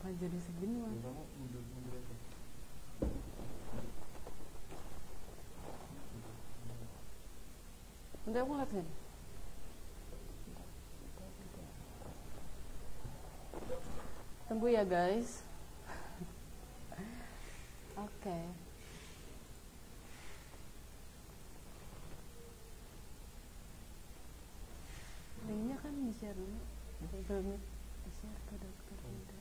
Nggak jadi segini mah. Kamu mundur aja. Nanti aku ngeliat sini. Tunggu ya guys. Oke. Linknya kan di-share dulu. Belum di-share ke dokter Dinda.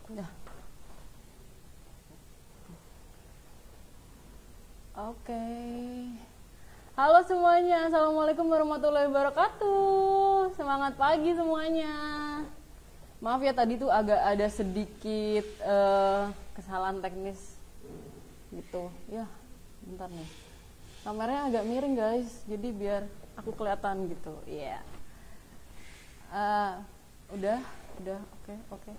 Udah. Oke. Halo semuanya, assalamualaikum warahmatullahi wabarakatuh. Semangat pagi semuanya. Maaf ya tadi tuh agak ada sedikit kesalahan teknis gitu. Ya, bentar nih. Kameranya agak miring guys, jadi biar aku kelihatan gitu. Iya. Udah, oke.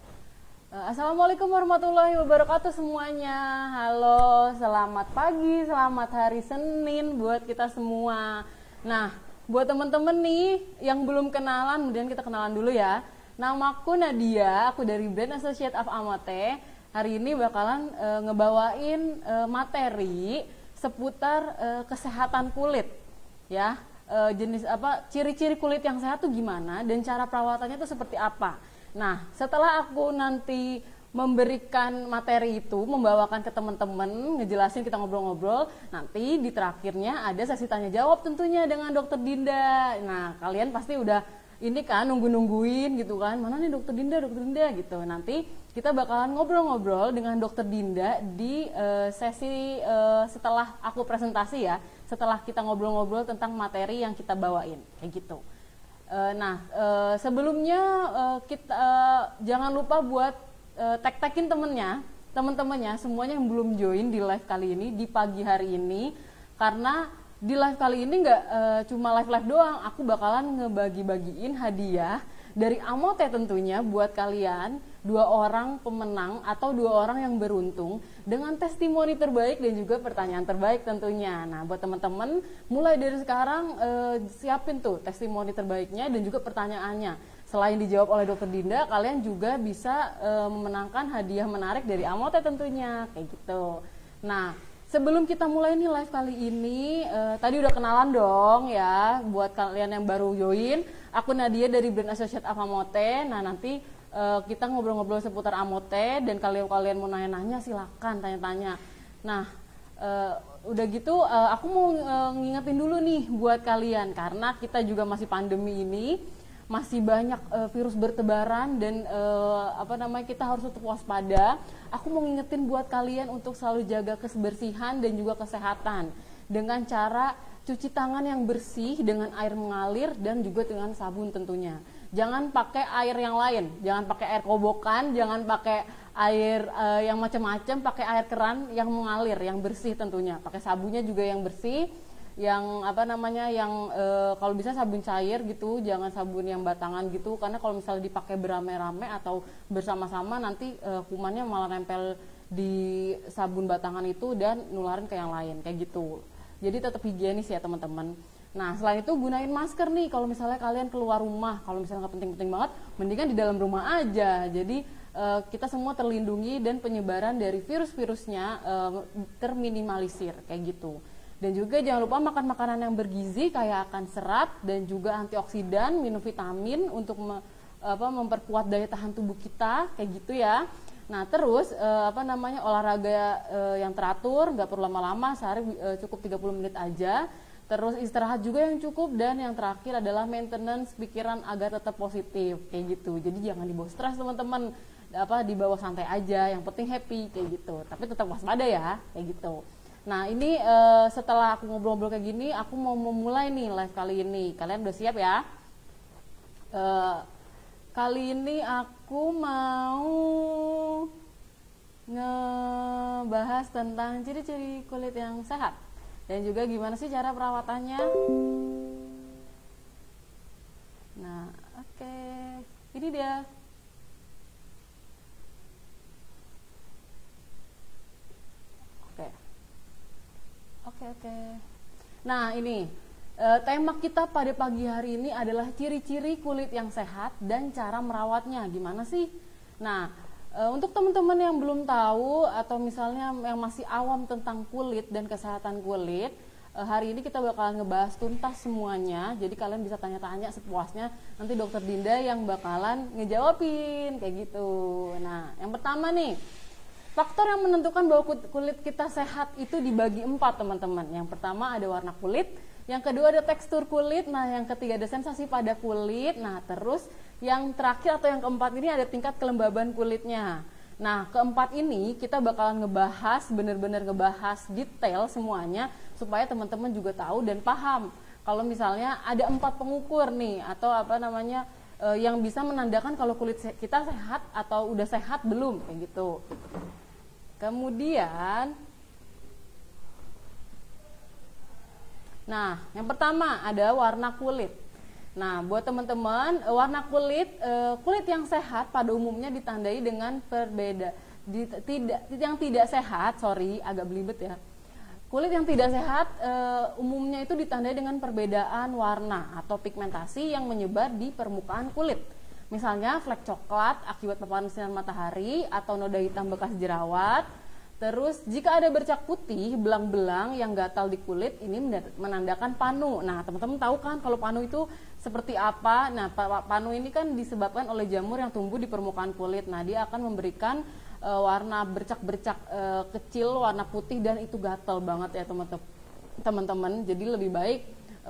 Assalamualaikum warahmatullahi wabarakatuh semuanya. Halo, selamat pagi, selamat hari Senin buat kita semua. Nah, buat temen-temen nih yang belum kenalan, kemudian kita kenalan dulu ya. Namaku Nadia, aku dari Brand Associate of Amate. Hari ini bakalan ngebawain materi seputar kesehatan kulit, ya. Jenis apa, ciri-ciri kulit yang sehat tuh gimana dan cara perawatannya tuh seperti apa. Nah, setelah aku nanti memberikan materi itu, membawakan ke teman-teman, ngejelasin, kita ngobrol-ngobrol, nanti di terakhirnya ada sesi tanya jawab tentunya dengan Dokter Dinda. Nah, kalian pasti udah ini kan nungguin gitu kan, mana nih Dokter Dinda gitu. Nanti kita bakalan ngobrol-ngobrol dengan Dokter Dinda di sesi setelah aku presentasi ya, setelah kita ngobrol-ngobrol tentang materi yang kita bawain, kayak gitu. Sebelumnya kita jangan lupa buat tag-tagin temen-temennya semuanya yang belum join di live kali ini di pagi hari ini, karena di live kali ini nggak cuma live doang, aku bakalan ngebagi-bagiin hadiah dari Amote tentunya buat kalian, 2 orang pemenang atau 2 orang yang beruntung dengan testimoni terbaik dan juga pertanyaan terbaik tentunya. Nah, buat teman-teman mulai dari sekarang siapin tuh testimoni terbaiknya dan juga pertanyaannya. Selain dijawab oleh Dokter Dinda, kalian juga bisa memenangkan hadiah menarik dari Amote tentunya, kayak gitu. Nah, sebelum kita mulai nih live kali ini, tadi udah kenalan dong ya buat kalian yang baru join. Aku Nadia dari Brand Associate of Amote. Nah, nanti kita ngobrol-ngobrol seputar Amote dan kalian mau nanya-nanya silakan tanya-tanya. Nah, udah gitu aku mau ngingetin dulu nih buat kalian, karena kita juga masih pandemi ini, masih banyak virus bertebaran dan kita harus tetap waspada. Aku mau ngingetin buat kalian untuk selalu jaga kebersihan dan juga kesehatan dengan cara cuci tangan yang bersih dengan air mengalir dan juga dengan sabun tentunya. Jangan pakai air yang lain, jangan pakai air kobokan, jangan pakai air yang macam-macam, pakai air keran yang mengalir, yang bersih tentunya. Pakai sabunnya juga yang bersih, yang kalau bisa sabun cair gitu, jangan sabun yang batangan gitu, karena kalau misalnya dipakai beramai-ramai atau bersama-sama nanti kumannya malah nempel di sabun batangan itu dan nularin ke yang lain kayak gitu. Jadi tetap higienis ya teman-teman. Nah, selain itu gunain masker nih kalau misalnya kalian keluar rumah. Kalau misalnya nggak penting-penting banget, mendingan di dalam rumah aja. Jadi kita semua terlindungi dan penyebaran dari virus-virusnya terminimalisir kayak gitu. Dan juga jangan lupa makan makanan yang bergizi kayak akan serat dan juga antioksidan, minum vitamin untuk memperkuat daya tahan tubuh kita kayak gitu ya. Nah, terus olahraga yang teratur, nggak perlu lama-lama, sehari cukup 30 menit aja. Terus istirahat juga yang cukup, dan yang terakhir adalah maintenance pikiran agar tetap positif kayak gitu. Jadi jangan dibawa stres teman-teman, dibawa santai aja, yang penting happy kayak gitu. Tapi tetap waspada ya kayak gitu. Nah, ini setelah aku ngobrol-ngobrol kayak gini, aku mau memulai nih live kali ini. Kalian udah siap ya? Kali ini aku mau ngebahas tentang ciri-ciri kulit yang sehat. Dan juga gimana sih cara perawatannya. Nah, oke. Ini dia. Oke. Nah, ini tema kita pada pagi hari ini adalah ciri-ciri kulit yang sehat dan cara merawatnya. Gimana sih? Nah, untuk teman-teman yang belum tahu atau misalnya yang masih awam tentang kulit dan kesehatan kulit, hari ini kita bakalan ngebahas tuntas semuanya. Jadi kalian bisa tanya-tanya sepuasnya. Nanti Dokter Dinda yang bakalan ngejawabin kayak gitu. Nah, yang pertama nih, faktor yang menentukan bahwa kulit kita sehat itu dibagi 4, teman-teman. Yang pertama ada warna kulit, yang kedua ada tekstur kulit, nah yang ketiga ada sensasi pada kulit, nah terus yang terakhir atau yang keempat ini ada tingkat kelembaban kulitnya. Nah, keempat ini kita bakalan ngebahas, bener-bener ngebahas detail semuanya supaya teman-teman juga tahu dan paham. Kalau misalnya ada 4 pengukur nih atau apa namanya yang bisa menandakan kalau kulit kita sehat atau udah sehat belum kayak gitu. Kemudian, nah yang pertama ada warna kulit. Nah, buat teman-teman, warna kulit yang sehat pada umumnya ditandai dengan yang tidak sehat, agak belibet ya. Kulit yang tidak sehat umumnya itu ditandai dengan perbedaan warna atau pigmentasi yang menyebar di permukaan kulit. Misalnya flek coklat akibat paparan sinar matahari atau noda hitam bekas jerawat. Terus jika ada bercak putih, belang-belang yang gatal di kulit, ini menandakan panu. Nah, teman-teman tahu kan kalau panu itu seperti apa? Nah, panu ini kan disebabkan oleh jamur yang tumbuh di permukaan kulit. Nah, dia akan memberikan warna bercak-bercak kecil, warna putih, dan itu gatal banget ya teman-teman. Jadi lebih baik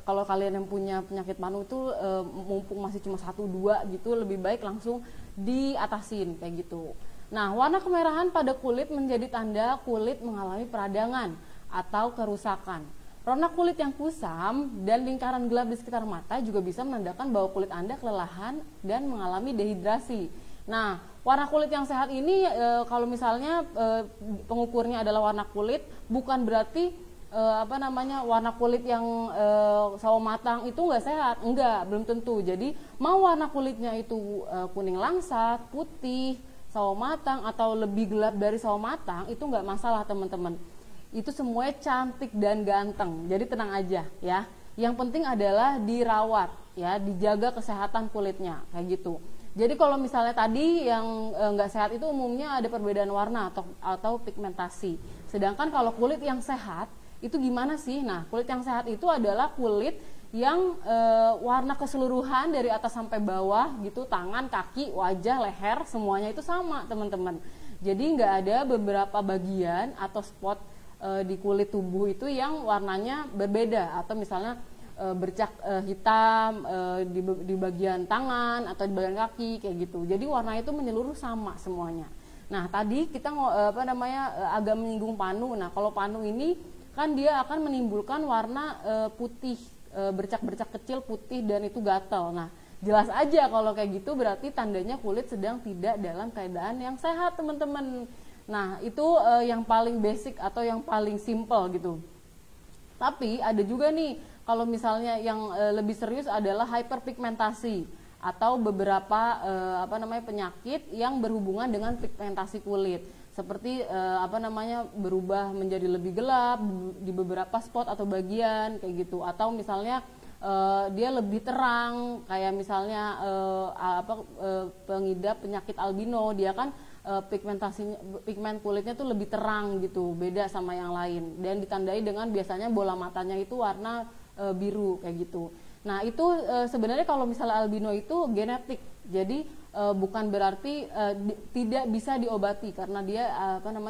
kalau kalian yang punya penyakit panu itu mumpung masih cuma 1-2 gitu, lebih baik langsung diatasin kayak gitu. Nah, warna kemerahan pada kulit menjadi tanda kulit mengalami peradangan atau kerusakan. Warna kulit yang kusam dan lingkaran gelap di sekitar mata juga bisa menandakan bahwa kulit Anda kelelahan dan mengalami dehidrasi. Nah, warna kulit yang sehat ini kalau misalnya pengukurnya adalah warna kulit, bukan berarti warna kulit yang sawo matang itu nggak sehat, belum tentu. Jadi mau warna kulitnya itu kuning langsat, putih, sawo matang atau lebih gelap dari sawo matang, itu nggak masalah teman-teman. Itu semuanya cantik dan ganteng, jadi tenang aja ya. Yang penting adalah dirawat ya, dijaga kesehatan kulitnya kayak gitu. Jadi kalau misalnya tadi yang nggak sehat itu umumnya ada perbedaan warna atau pigmentasi. Sedangkan kalau kulit yang sehat itu gimana sih? Nah, kulit yang sehat itu adalah kulit yang warna keseluruhan dari atas sampai bawah gitu, tangan, kaki, wajah, leher, semuanya itu sama teman-teman. Jadi nggak ada beberapa bagian atau spot di kulit tubuh itu yang warnanya berbeda, atau misalnya bercak hitam di bagian tangan atau di bagian kaki kayak gitu. Jadi warna itu menyeluruh sama semuanya. Nah, tadi kita agak menyinggung panu. Nah, kalau panu ini kan dia akan menimbulkan warna putih, bercak-bercak kecil putih dan itu gatal. Nah, jelas aja kalau kayak gitu berarti tandanya kulit sedang tidak dalam keadaan yang sehat teman-teman. Nah, itu yang paling basic atau yang paling simple gitu. Tapi ada juga nih kalau misalnya yang lebih serius adalah hyperpigmentasi atau beberapa penyakit yang berhubungan dengan pigmentasi kulit. Seperti berubah menjadi lebih gelap di beberapa spot atau bagian kayak gitu, atau misalnya dia lebih terang kayak misalnya pengidap penyakit albino, dia kan pigmen kulitnya tuh lebih terang gitu, beda sama yang lain, dan ditandai dengan biasanya bola matanya itu warna biru kayak gitu. Nah, itu sebenarnya kalau misalnya albino itu genetik, jadi bukan berarti tidak bisa diobati karena dia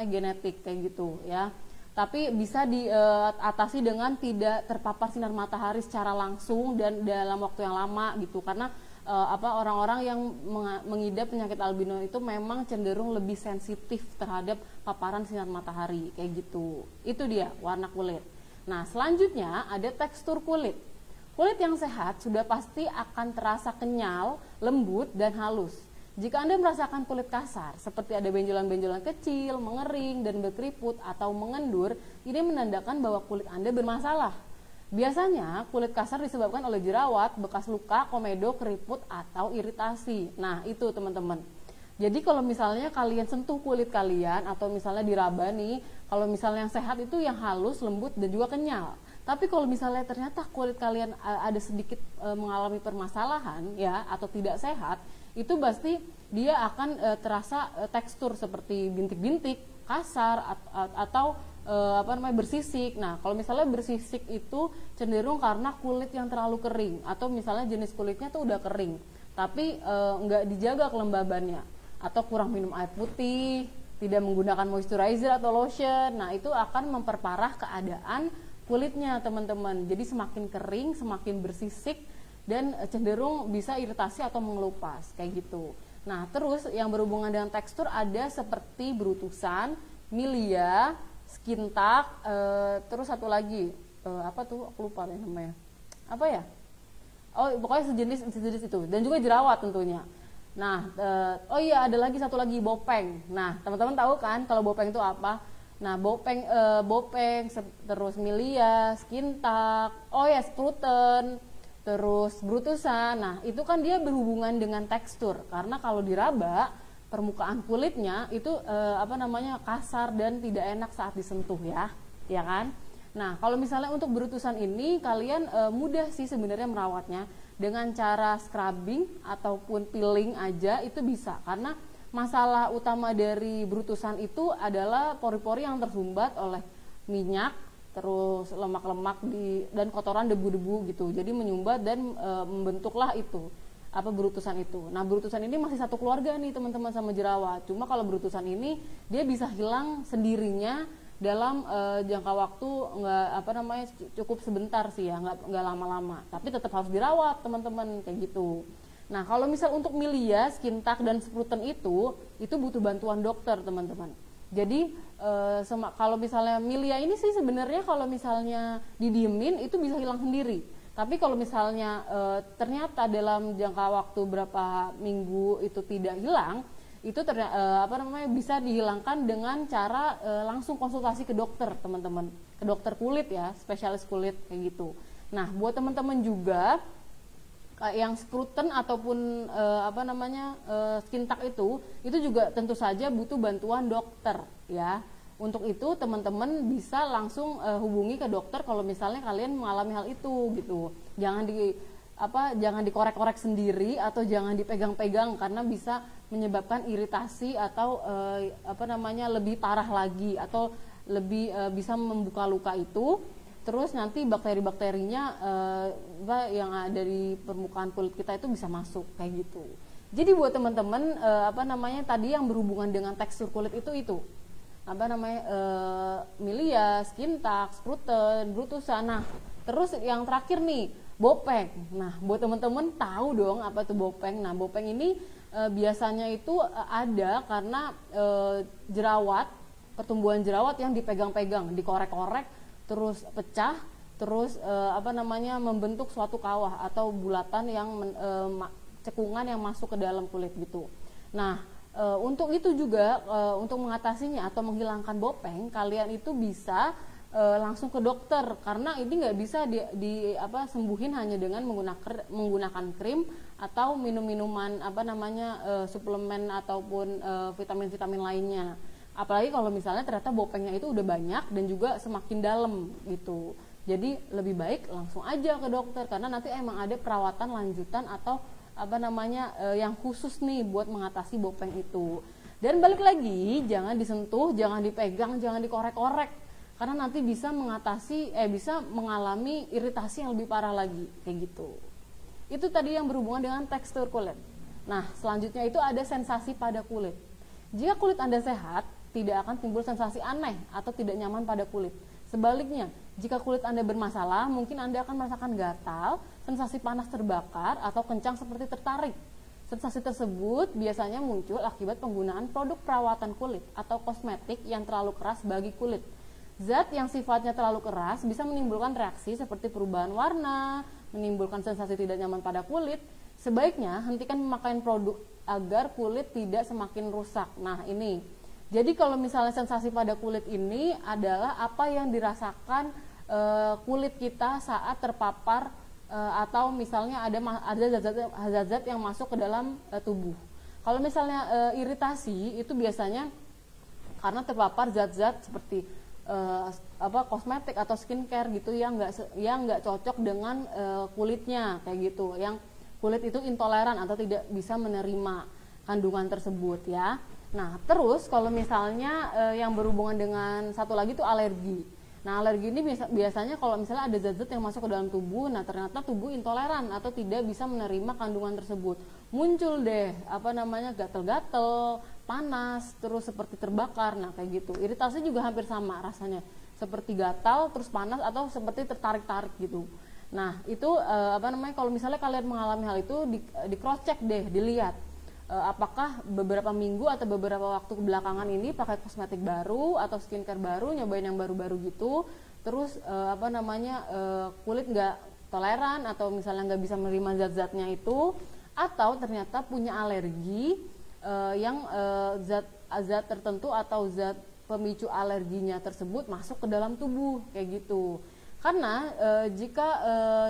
genetik kayak gitu ya. Tapi bisa diatasi dengan tidak terpapar sinar matahari secara langsung dan dalam waktu yang lama gitu. Karena orang-orang yang mengidap penyakit albino itu memang cenderung lebih sensitif terhadap paparan sinar matahari kayak gitu. Itu dia warna kulit. Nah, selanjutnya ada tekstur kulit. Kulit yang sehat sudah pasti akan terasa kenyal, lembut, dan halus. Jika Anda merasakan kulit kasar, seperti ada benjolan-benjolan kecil, mengering, dan berkeriput atau mengendur, ini menandakan bahwa kulit Anda bermasalah. Biasanya, kulit kasar disebabkan oleh jerawat, bekas luka, komedo, keriput, atau iritasi. Nah, itu teman-teman. Jadi kalau misalnya kalian sentuh kulit kalian atau misalnya diraba nih, kalau misalnya yang sehat itu yang halus, lembut, dan juga kenyal. Tapi kalau misalnya ternyata kulit kalian ada sedikit mengalami permasalahan ya atau tidak sehat, itu pasti dia akan terasa tekstur seperti bintik-bintik, kasar atau bersisik. Nah, kalau misalnya bersisik itu cenderung karena kulit yang terlalu kering atau misalnya jenis kulitnya tuh udah kering, tapi nggak dijaga kelembabannya atau kurang minum air putih, tidak menggunakan moisturizer atau lotion. Nah, itu akan memperparah keadaan kulitnya teman-teman. Jadi semakin kering, semakin bersisik, dan cenderung bisa iritasi atau mengelupas kayak gitu. Nah, terus yang berhubungan dengan tekstur ada seperti berutusan, milia, skin tag, terus satu lagi apa tuh? Aku lupa ya namanya. Apa ya? Oh, pokoknya sejenis itu. Dan juga jerawat tentunya. Nah, oh iya ada lagi satu lagi, bopeng. Nah, teman-teman tahu kan kalau bopeng itu apa? Nah, bopeng, terus milia, skin tag, oh ya spruten, terus brutusan. Nah, itu kan dia berhubungan dengan tekstur. Karena kalau diraba, permukaan kulitnya itu kasar dan tidak enak saat disentuh ya kan? Nah, kalau misalnya untuk berutusan ini kalian mudah sih sebenarnya merawatnya. Dengan cara scrubbing ataupun peeling aja itu bisa, karena masalah utama dari berutusan itu adalah pori-pori yang tersumbat oleh minyak, terus lemak-lemak dan kotoran debu-debu gitu. Jadi menyumbat dan membentuklah itu berutusan itu. Nah, berutusan ini masih satu keluarga nih teman-teman sama jerawat. Cuma kalau berutusan ini dia bisa hilang sendirinya dalam jangka waktu cukup sebentar sih ya, nggak lama-lama, tapi tetap harus dirawat teman-teman kayak gitu. Nah, kalau misal untuk milia, skin tag, dan spruten itu butuh bantuan dokter teman-teman. Jadi kalau misalnya milia ini sih sebenarnya kalau misalnya didiemin itu bisa hilang sendiri. Tapi kalau misalnya ternyata dalam jangka waktu berapa minggu itu tidak hilang, itu bisa dihilangkan dengan cara langsung konsultasi ke dokter teman-teman, ke dokter kulit ya, spesialis kulit kayak gitu. Nah, buat teman-teman juga yang spruten ataupun skin tag itu juga tentu saja butuh bantuan dokter ya. Untuk itu teman-teman bisa langsung hubungi ke dokter kalau misalnya kalian mengalami hal itu gitu. Jangan dikorek-korek sendiri atau jangan dipegang-pegang karena bisa menyebabkan iritasi atau lebih parah lagi atau lebih bisa membuka luka itu. Terus nanti bakteri-bakterinya yang ada di permukaan kulit kita itu bisa masuk kayak gitu. Jadi buat teman-teman tadi yang berhubungan dengan tekstur kulit itu milia, skin tag, spruten, brutusan. Nah, terus yang terakhir nih, bopeng. Nah, buat teman-teman tahu dong apa itu bopeng. Nah, bopeng ini biasanya itu ada karena jerawat, pertumbuhan jerawat yang dipegang-pegang, dikorek-korek, terus pecah, terus membentuk suatu kawah atau bulatan yang cekungan yang masuk ke dalam kulit gitu. Nah, untuk itu juga untuk mengatasinya atau menghilangkan bopeng, kalian itu bisa langsung ke dokter karena ini nggak bisa sembuhin hanya dengan menggunakan krim atau minum-minuman suplemen ataupun vitamin-vitamin lainnya. Apalagi kalau misalnya ternyata bopengnya itu udah banyak dan juga semakin dalam gitu. Jadi lebih baik langsung aja ke dokter karena nanti emang ada perawatan lanjutan atau yang khusus nih buat mengatasi bopeng itu. Dan balik lagi, jangan disentuh, jangan dipegang, jangan dikorek-korek karena nanti bisa mengalami iritasi yang lebih parah lagi kayak gitu. Itu tadi yang berhubungan dengan tekstur kulit. Nah, selanjutnya itu ada sensasi pada kulit. Jika kulit Anda sehat, tidak akan timbul sensasi aneh atau tidak nyaman pada kulit. Sebaliknya, jika kulit Anda bermasalah, mungkin Anda akan merasakan gatal, sensasi panas terbakar, atau kencang seperti tertarik. Sensasi tersebut biasanya muncul akibat penggunaan produk perawatan kulit atau kosmetik yang terlalu keras bagi kulit. Zat yang sifatnya terlalu keras bisa menimbulkan reaksi seperti perubahan warna, menimbulkan sensasi tidak nyaman pada kulit. Sebaiknya hentikan pemakaian produk agar kulit tidak semakin rusak. Nah ini, jadi kalau misalnya sensasi pada kulit ini adalah apa yang dirasakan kulit kita saat terpapar atau misalnya ada zat-zat yang masuk ke dalam tubuh. Kalau misalnya iritasi itu biasanya karena terpapar zat-zat seperti kosmetik atau skincare gitu yang nggak cocok dengan kulitnya kayak gitu, yang kulit itu intoleran atau tidak bisa menerima kandungan tersebut ya. Nah terus kalau misalnya yang berhubungan dengan satu lagi itu alergi. Nah alergi ini biasanya kalau misalnya ada zat-zat yang masuk ke dalam tubuh, nah ternyata tubuh intoleran atau tidak bisa menerima kandungan tersebut, muncul deh gatal-gatal, panas, terus seperti terbakar. Nah kayak gitu. Iritasi juga hampir sama rasanya, seperti gatal, terus panas atau seperti tertarik-tarik gitu. Nah itu kalau misalnya kalian mengalami hal itu, di cross check deh, dilihat apakah beberapa minggu atau beberapa waktu belakangan ini pakai kosmetik baru atau skincare baru, nyobain yang baru-baru gitu, terus kulit nggak toleran atau misalnya nggak bisa menerima zat-zatnya itu, atau ternyata punya alergi yang zat tertentu atau zat pemicu alerginya tersebut masuk ke dalam tubuh kayak gitu. Karena jika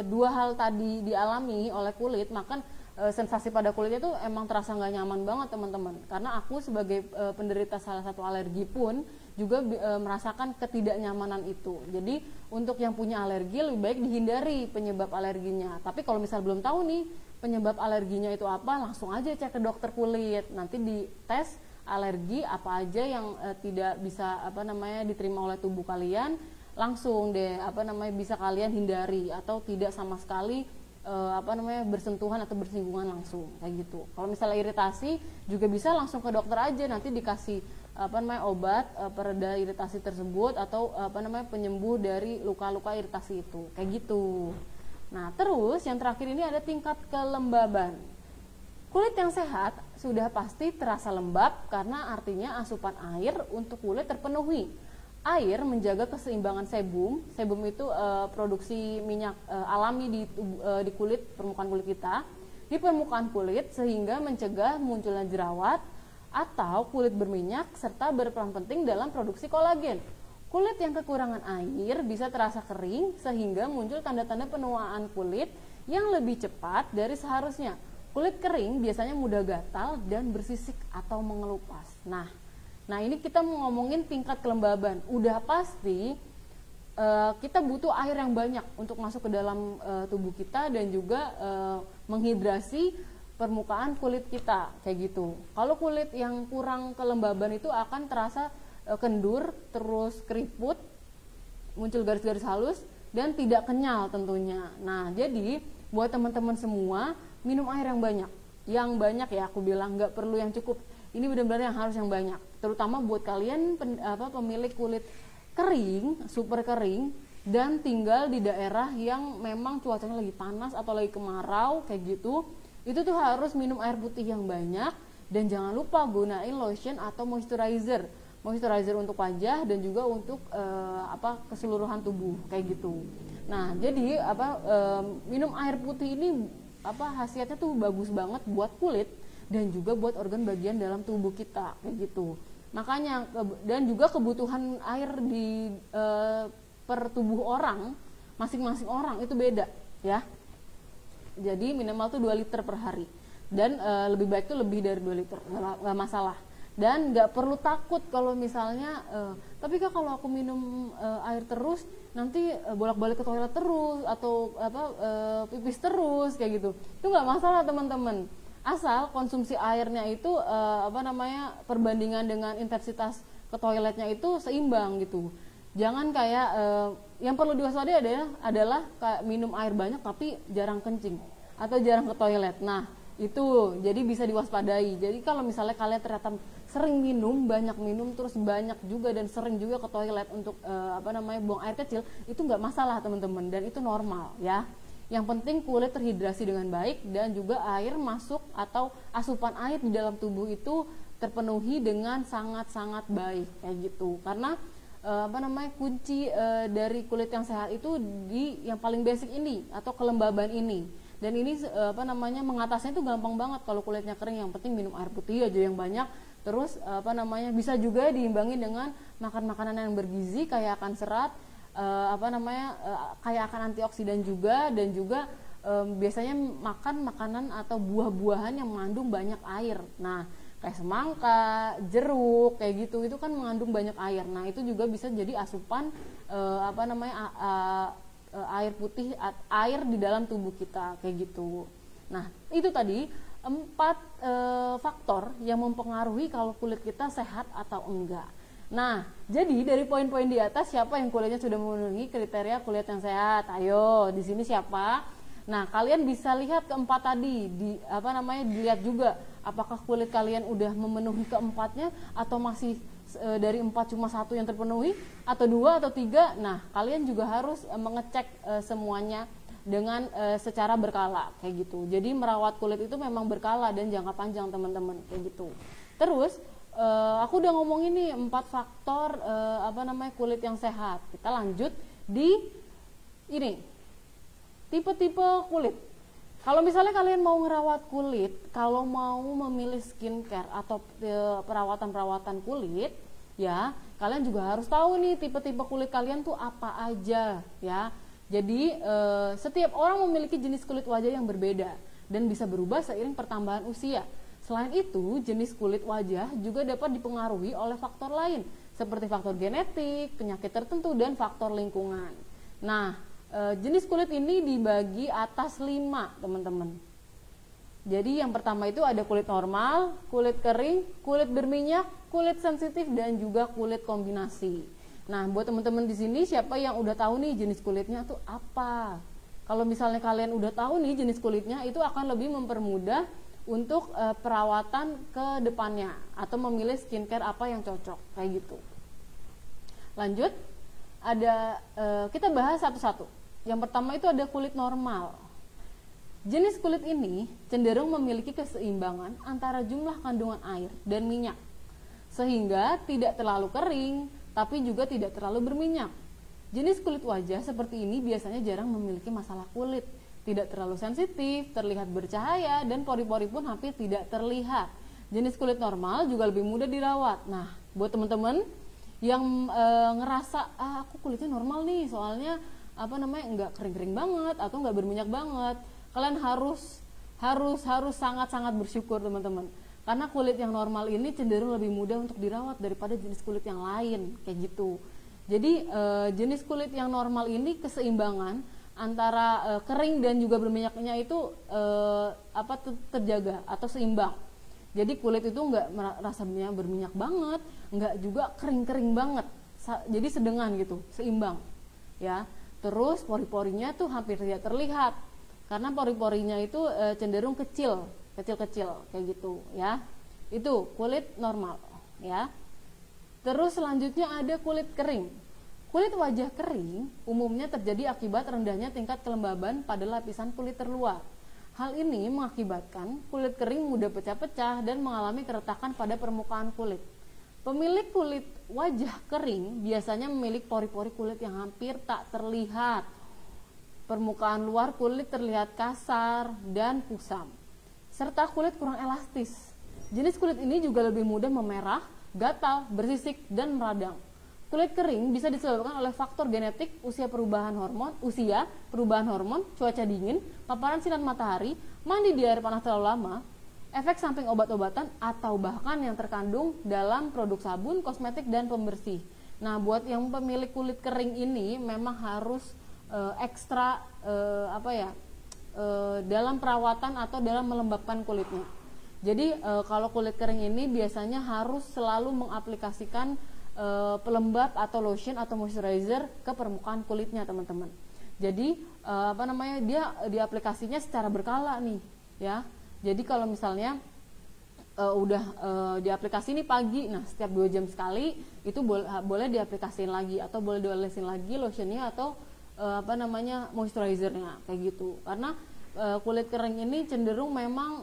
dua hal tadi dialami oleh kulit, maka sensasi pada kulitnya tuh emang terasa nggak nyaman banget teman-teman. Karena aku sebagai penderita salah satu alergi pun juga merasakan ketidaknyamanan itu. Jadi untuk yang punya alergi lebih baik dihindari penyebab alerginya. Tapi kalau misal belum tahu nih penyebab alerginya itu apa, langsung aja cek ke dokter kulit. Nanti dites alergi apa aja yang tidak bisa diterima oleh tubuh kalian, langsung deh bisa kalian hindari atau tidak sama sekali bersentuhan atau bersinggungan langsung kayak gitu. Kalau misalnya iritasi juga bisa langsung ke dokter aja, nanti dikasih obat pereda iritasi tersebut atau penyembuh dari luka-luka iritasi itu kayak gitu. Nah terus yang terakhir ini ada tingkat kelembaban. Kulit yang sehat sudah pasti terasa lembab karena artinya asupan air untuk kulit terpenuhi. Air menjaga keseimbangan sebum. Sebum itu produksi minyak alami di kulit, permukaan kulit kita, di permukaan kulit, sehingga mencegah munculnya jerawat atau kulit berminyak serta berperan penting dalam produksi kolagen. Kulit yang kekurangan air bisa terasa kering sehingga muncul tanda-tanda penuaan kulit yang lebih cepat dari seharusnya. Kulit kering biasanya mudah gatal dan bersisik atau mengelupas. Nah ini kita mau ngomongin tingkat kelembaban. Udah pasti kita butuh air yang banyak untuk masuk ke dalam tubuh kita dan juga menghidrasi permukaan kulit kita kayak gitu. Kalau kulit yang kurang kelembaban itu akan terasa kendur, terus keriput, muncul garis-garis halus dan tidak kenyal tentunya. Nah jadi buat teman-teman semua, minum air yang banyak. Yang banyak ya, aku bilang nggak perlu yang cukup. Ini benar-benar yang harus yang banyak, terutama buat kalian pemilik kulit kering, super kering, dan tinggal di daerah yang memang cuacanya lagi panas atau lagi kemarau kayak gitu. Itu tuh harus minum air putih yang banyak dan jangan lupa gunain lotion atau moisturizer untuk wajah dan juga untuk keseluruhan tubuh kayak gitu. Nah jadi minum air putih ini khasiatnya tuh bagus banget buat kulit dan juga buat organ bagian dalam tubuh kita kayak gitu. Makanya dan juga kebutuhan air di per tubuh orang, masing-masing orang itu beda ya. Jadi minimal tuh 2 liter per hari dan lebih baik tuh lebih dari 2 liter, nggak masalah. Dan nggak perlu takut kalau misalnya tapi Kak kalau aku minum air terus nanti bolak-balik ke toilet terus atau pipis terus kayak gitu. Itu nggak masalah teman-teman. Asal konsumsi airnya itu perbandingan dengan intensitas ke toiletnya itu seimbang gitu. Jangan kayak yang perlu diwaspadai adalah kayak minum air banyak tapi jarang kencing atau jarang ke toilet. Nah itu jadi bisa diwaspadai. Jadi kalau misalnya kalian ternyata sering minum, banyak minum terus banyak juga dan sering juga ke toilet untuk buang air kecil, itu nggak masalah teman-teman dan itu normal ya. Yang penting kulit terhidrasi dengan baik dan juga air masuk atau asupan air di dalam tubuh itu terpenuhi dengan sangat-sangat baik kayak gitu. Karena kunci dari kulit yang sehat itu di yang paling basic ini atau kelembaban ini. Dan ini apa namanya, mengatasinya itu gampang banget kalau kulitnya kering. Yang penting minum air putih aja yang banyak. Terus apa namanya, bisa juga diimbangi dengan makan makanan yang bergizi, kaya akan serat, kaya akan antioksidan juga, dan juga biasanya makan makanan atau buah-buahan yang mengandung banyak air. Nah, kayak semangka, jeruk, kayak gitu, itu kan mengandung banyak air. Nah, itu juga bisa jadi asupan air putih, air di dalam tubuh kita, kayak gitu. Nah, itu tadi 4 faktor yang mempengaruhi kalau kulit kita sehat atau enggak. Nah, jadi dari poin-poin di atas, siapa yang kulitnya sudah memenuhi kriteria kulit yang sehat? Ayo, di sini siapa? Nah, kalian bisa lihat keempat tadi, dilihat juga apakah kulit kalian udah memenuhi keempatnya, atau masih dari 4 cuma 1 yang terpenuhi, atau 2 atau 3. Nah, kalian juga harus mengecek semuanya dengan secara berkala, kayak gitu. Jadi merawat kulit itu memang berkala dan jangka panjang, teman-teman, kayak gitu. Terus aku udah ngomongin nih 4 faktor kulit yang sehat. Kita lanjut di ini, tipe-tipe kulit. Kalau misalnya kalian mau ngerawat kulit, kalau mau memilih skincare atau perawatan kulit, ya kalian juga harus tahu nih tipe-tipe kulit kalian tuh apa aja, ya. Jadi setiap orang memiliki jenis kulit wajah yang berbeda dan bisa berubah seiring pertambahan usia. Selain itu, jenis kulit wajah juga dapat dipengaruhi oleh faktor lain, seperti faktor genetik, penyakit tertentu, dan faktor lingkungan. Nah, jenis kulit ini dibagi atas 5, teman-teman. Jadi yang pertama itu ada kulit normal, kulit kering, kulit berminyak, kulit sensitif, dan juga kulit kombinasi. Nah, buat teman-teman di sini, siapa yang udah tahu nih jenis kulitnya tuh apa? Kalau misalnya kalian udah tahu nih jenis kulitnya, itu akan lebih mempermudah untuk perawatan ke depannya, atau memilih skincare apa yang cocok, kayak gitu. Lanjut, kita bahas satu-satu. Yang pertama itu ada kulit normal. Jenis kulit ini cenderung memiliki keseimbangan antara jumlah kandungan air dan minyak, sehingga tidak terlalu kering, tapi juga tidak terlalu berminyak. Jenis kulit wajah seperti ini biasanya jarang memiliki masalah kulit, tidak terlalu sensitif, terlihat bercahaya, dan pori-pori pun hampir tidak terlihat. Jenis kulit normal juga lebih mudah dirawat. Nah, buat teman-teman yang ngerasa aku kulitnya normal nih, soalnya nggak kering-kering banget atau nggak berminyak banget, kalian harus sangat-sangat bersyukur, teman-teman, karena kulit yang normal ini cenderung lebih mudah untuk dirawat daripada jenis kulit yang lain, kayak gitu. Jadi jenis kulit yang normal ini keseimbangan antara kering dan juga berminyaknya itu terjaga atau seimbang. Jadi kulit itu nggak rasanya berminyak banget, nggak juga kering-kering banget, jadi sedengan gitu, seimbang, ya. Terus pori-porinya tuh hampir tidak terlihat, karena pori-porinya itu cenderung kecil kayak gitu, ya. Itu kulit normal, ya. Terus selanjutnya ada kulit kering. Kulit wajah kering umumnya terjadi akibat rendahnya tingkat kelembaban pada lapisan kulit terluar. Hal ini mengakibatkan kulit kering mudah pecah-pecah dan mengalami keretakan pada permukaan kulit. Pemilik kulit wajah kering biasanya memiliki pori-pori kulit yang hampir tak terlihat. Permukaan luar kulit terlihat kasar dan kusam, serta kulit kurang elastis. Jenis kulit ini juga lebih mudah memerah, gatal, bersisik, dan meradang. Kulit kering bisa disebabkan oleh faktor genetik, perubahan hormon, cuaca dingin, paparan sinar matahari, mandi di air panas terlalu lama, efek samping obat-obatan, atau bahkan yang terkandung dalam produk sabun, kosmetik, dan pembersih. Nah, buat yang pemilik kulit kering ini memang harus ekstra dalam perawatan atau dalam melembabkan kulitnya. Jadi kalau kulit kering ini biasanya harus selalu mengaplikasikan pelembab atau lotion atau moisturizer ke permukaan kulitnya, teman-teman. Jadi dia diaplikasinya secara berkala nih, ya. Jadi kalau misalnya udah diaplikasi nih pagi, nah setiap 2 jam sekali itu boleh diaplikasiin lagi, atau boleh diolesin lagi lotionnya atau moisturizernya, kayak gitu. Karena kulit kering ini cenderung memang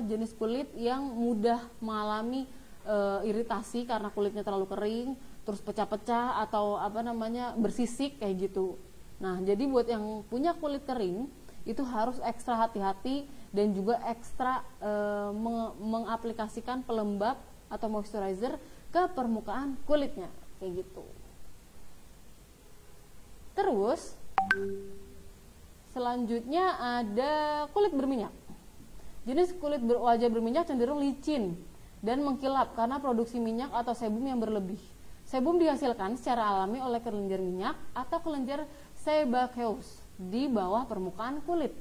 jenis kulit yang mudah mengalami iritasi karena kulitnya terlalu kering, terus pecah-pecah atau bersisik, kayak gitu. Nah, jadi buat yang punya kulit kering itu harus ekstra hati-hati dan juga ekstra mengaplikasikan pelembab atau moisturizer ke permukaan kulitnya kayak gitu. Terus selanjutnya ada kulit berminyak. Jenis kulit wajah berminyak cenderung licin dan mengkilap karena produksi minyak atau sebum yang berlebih. Sebum dihasilkan secara alami oleh kelenjar minyak atau kelenjar sebaceous di bawah permukaan kulit.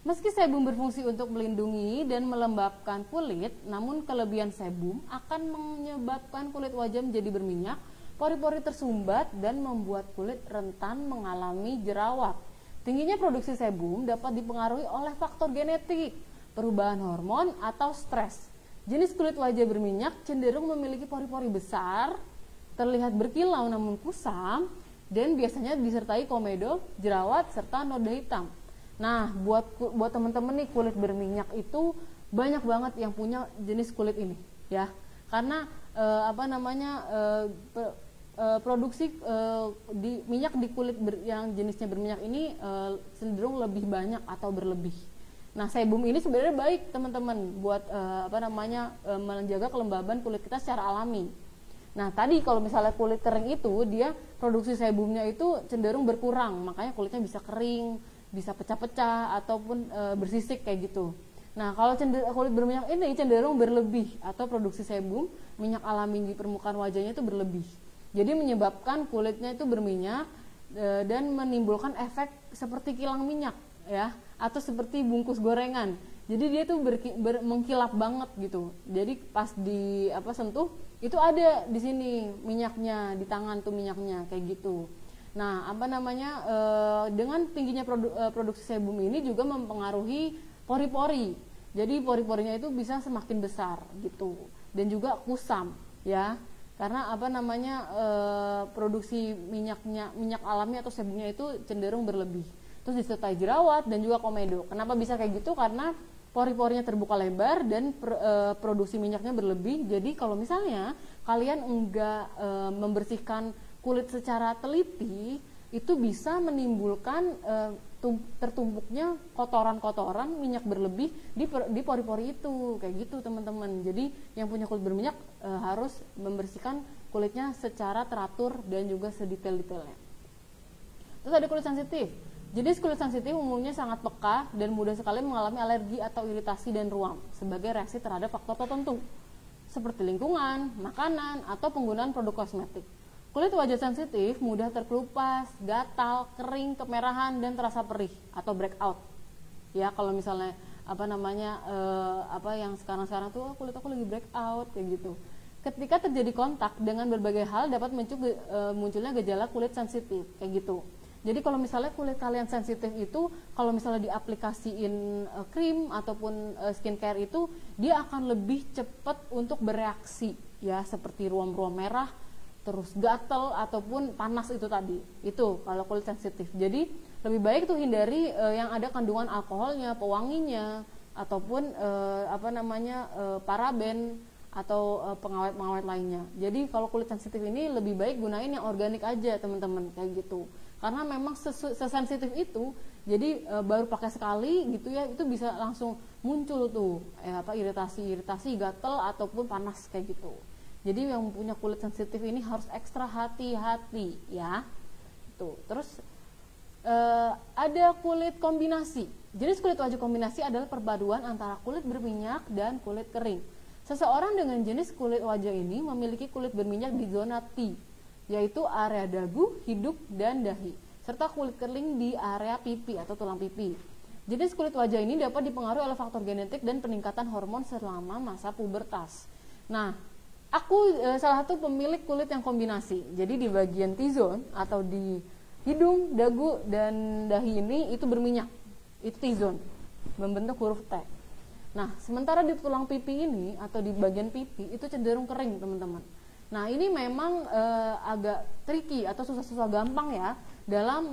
Meski sebum berfungsi untuk melindungi dan melembabkan kulit, namun kelebihan sebum akan menyebabkan kulit wajah menjadi berminyak, pori-pori tersumbat, dan membuat kulit rentan mengalami jerawat. Tingginya produksi sebum dapat dipengaruhi oleh faktor genetik, perubahan hormon, atau stres. Jenis kulit wajah berminyak cenderung memiliki pori-pori besar, terlihat berkilau namun kusam, dan biasanya disertai komedo, jerawat, serta noda hitam. Nah, buat teman-teman nih, kulit berminyak itu banyak banget yang punya jenis kulit ini, ya. Karena produksi di minyak di kulit yang jenisnya berminyak ini cenderung lebih banyak atau berlebih. Nah, sebum ini sebenarnya baik teman-teman buat menjaga kelembaban kulit kita secara alami. Nah, tadi kalau misalnya kulit kering itu dia produksi sebumnya itu cenderung berkurang, makanya kulitnya bisa kering, bisa pecah-pecah ataupun bersisik kayak gitu. Nah, kalau kulit berminyak ini cenderung berlebih atau produksi sebum minyak alami di permukaan wajahnya itu berlebih. Jadi menyebabkan kulitnya itu berminyak dan menimbulkan efek seperti kilang minyak, ya, atau seperti bungkus gorengan. Jadi dia tuh mengkilap banget gitu. Jadi pas sentuh itu ada di sini minyaknya, di tangan tuh minyaknya kayak gitu. Nah, dengan tingginya produksi sebum ini juga mempengaruhi pori-pori. Jadi pori-porinya itu bisa semakin besar gitu dan juga kusam, ya. Karena produksi minyak alami atau sebumnya itu cenderung berlebih. Terus disertai jerawat dan juga komedo. Kenapa bisa kayak gitu? Karena pori-porinya terbuka lebar dan produksi minyaknya berlebih. Jadi kalau misalnya kalian enggak membersihkan kulit secara teliti, itu bisa menimbulkan tertumpuknya kotoran-kotoran minyak berlebih di pori-pori itu, kayak gitu teman-teman. Jadi yang punya kulit berminyak harus membersihkan kulitnya secara teratur dan juga sedetail-detailnya. Terus ada kulit sensitif. Jenis kulit sensitif umumnya sangat peka dan mudah sekali mengalami alergi atau iritasi dan ruam sebagai reaksi terhadap faktor tertentu seperti lingkungan, makanan, atau penggunaan produk kosmetik. Kulit wajah sensitif mudah terkelupas, gatal, kering, kemerahan, dan terasa perih atau breakout. Ya, kalau misalnya yang sekarang-sekarang tuh kulit aku lagi breakout kayak gitu. Ketika terjadi kontak dengan berbagai hal dapat munculnya gejala kulit sensitif kayak gitu. Jadi kalau misalnya kulit kalian sensitif itu, kalau misalnya diaplikasiin krim ataupun skincare itu, dia akan lebih cepat untuk bereaksi, ya, seperti ruam-ruam merah, terus gatel ataupun panas itu tadi. Itu kalau kulit sensitif. Jadi lebih baik tuh hindari yang ada kandungan alkoholnya, pewanginya, ataupun paraben atau pengawet-pengawet lainnya. Jadi kalau kulit sensitif ini lebih baik gunain yang organik aja teman-teman, kayak gitu. Karena memang sesensitif itu, jadi baru pakai sekali gitu ya, itu bisa langsung muncul tuh iritasi, gatel ataupun panas kayak gitu. Jadi yang punya kulit sensitif ini harus ekstra hati-hati, ya. Tuh. Terus ada kulit kombinasi. Jenis kulit wajah kombinasi adalah perpaduan antara kulit berminyak dan kulit kering. Seseorang dengan jenis kulit wajah ini memiliki kulit berminyak di zona T, yaitu area dagu, hidung, dan dahi, serta kulit kering di area pipi atau tulang pipi. Jenis kulit wajah ini dapat dipengaruhi oleh faktor genetik dan peningkatan hormon selama masa pubertas. Nah, aku salah satu pemilik kulit yang kombinasi. Jadi di bagian T-zone atau di hidung, dagu, dan dahi ini itu berminyak. Itu T-zone, membentuk huruf T. Nah, sementara di tulang pipi ini atau di bagian pipi itu cenderung kering, teman-teman. Nah, ini memang agak tricky atau susah-susah gampang ya dalam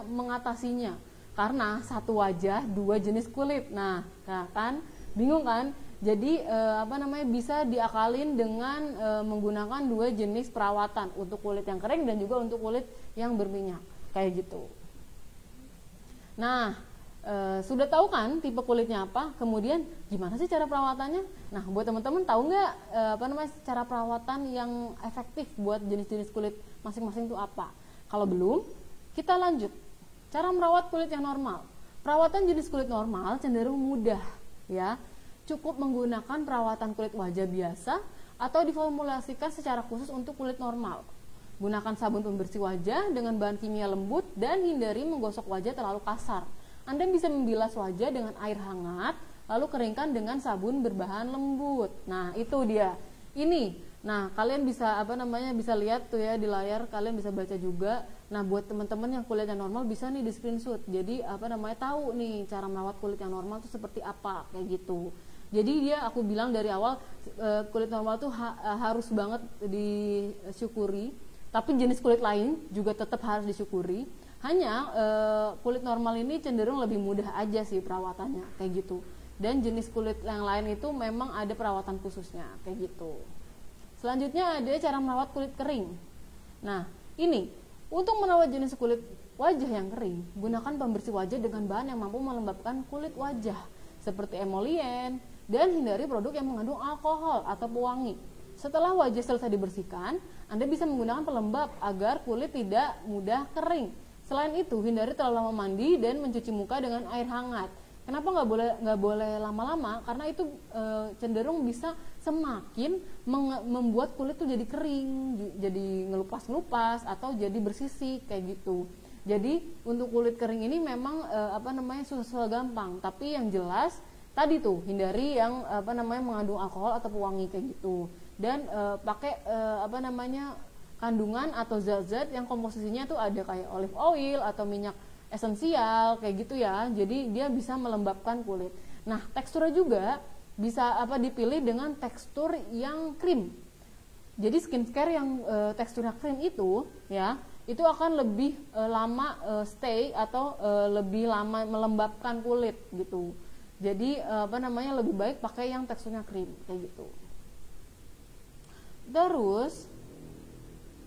mengatasinya. Karena satu wajah dua jenis kulit. Nah kan bingung kan? Jadi bisa diakalin dengan menggunakan dua jenis perawatan untuk kulit yang kering dan juga untuk kulit yang berminyak kayak gitu. Nah, Sudah tahu kan tipe kulitnya apa, kemudian gimana sih cara perawatannya? Nah, buat teman-teman tahu nggak cara perawatan yang efektif buat jenis-jenis kulit masing-masing itu apa? Kalau belum, kita lanjut. Cara merawat kulit yang normal. Perawatan jenis kulit normal cenderung mudah, ya. Cukup menggunakan perawatan kulit wajah biasa atau diformulasikan secara khusus untuk kulit normal. Gunakan sabun pembersih wajah dengan bahan kimia lembut dan hindari menggosok wajah terlalu kasar. Anda bisa membilas wajah dengan air hangat, lalu keringkan dengan sabun berbahan lembut. Nah, itu dia. Ini. Nah, kalian bisa bisa lihat tuh ya di layar, kalian bisa baca juga. Nah, buat teman-teman yang kulitnya normal bisa nih di screenshot. Jadi tahu nih cara merawat kulit yang normal itu seperti apa kayak gitu. Jadi aku bilang dari awal kulit normal tuh harus banget disyukuri, tapi jenis kulit lain juga tetap harus disyukuri. Hanya kulit normal ini cenderung lebih mudah aja sih perawatannya kayak gitu. Dan jenis kulit yang lain itu memang ada perawatan khususnya kayak gitu. Selanjutnya ada cara merawat kulit kering. Nah, ini untuk merawat jenis kulit wajah yang kering, gunakan pembersih wajah dengan bahan yang mampu melembabkan kulit wajah seperti emollient dan hindari produk yang mengandung alkohol atau pewangi. Setelah wajah selesai dibersihkan, Anda bisa menggunakan pelembab agar kulit tidak mudah kering. Selain itu, hindari terlalu lama mandi dan mencuci muka dengan air hangat. Kenapa nggak boleh lama-lama? Karena itu cenderung bisa semakin membuat kulit tuh jadi kering, jadi ngelupas-ngelupas atau jadi bersisik kayak gitu. Jadi untuk kulit kering ini memang susah gampang. Tapi yang jelas tadi tuh hindari yang mengandung alkohol atau pewangi kayak gitu. Dan pakai kandungan atau zat-zat yang komposisinya tuh ada kayak olive oil atau minyak esensial kayak gitu ya. Jadi dia bisa melembabkan kulit. Nah, teksturnya juga bisa dipilih dengan tekstur yang krim. Jadi skincare yang teksturnya krim itu ya, itu akan lebih lama stay atau lebih lama melembabkan kulit gitu. Jadi lebih baik pakai yang teksturnya krim kayak gitu. Terus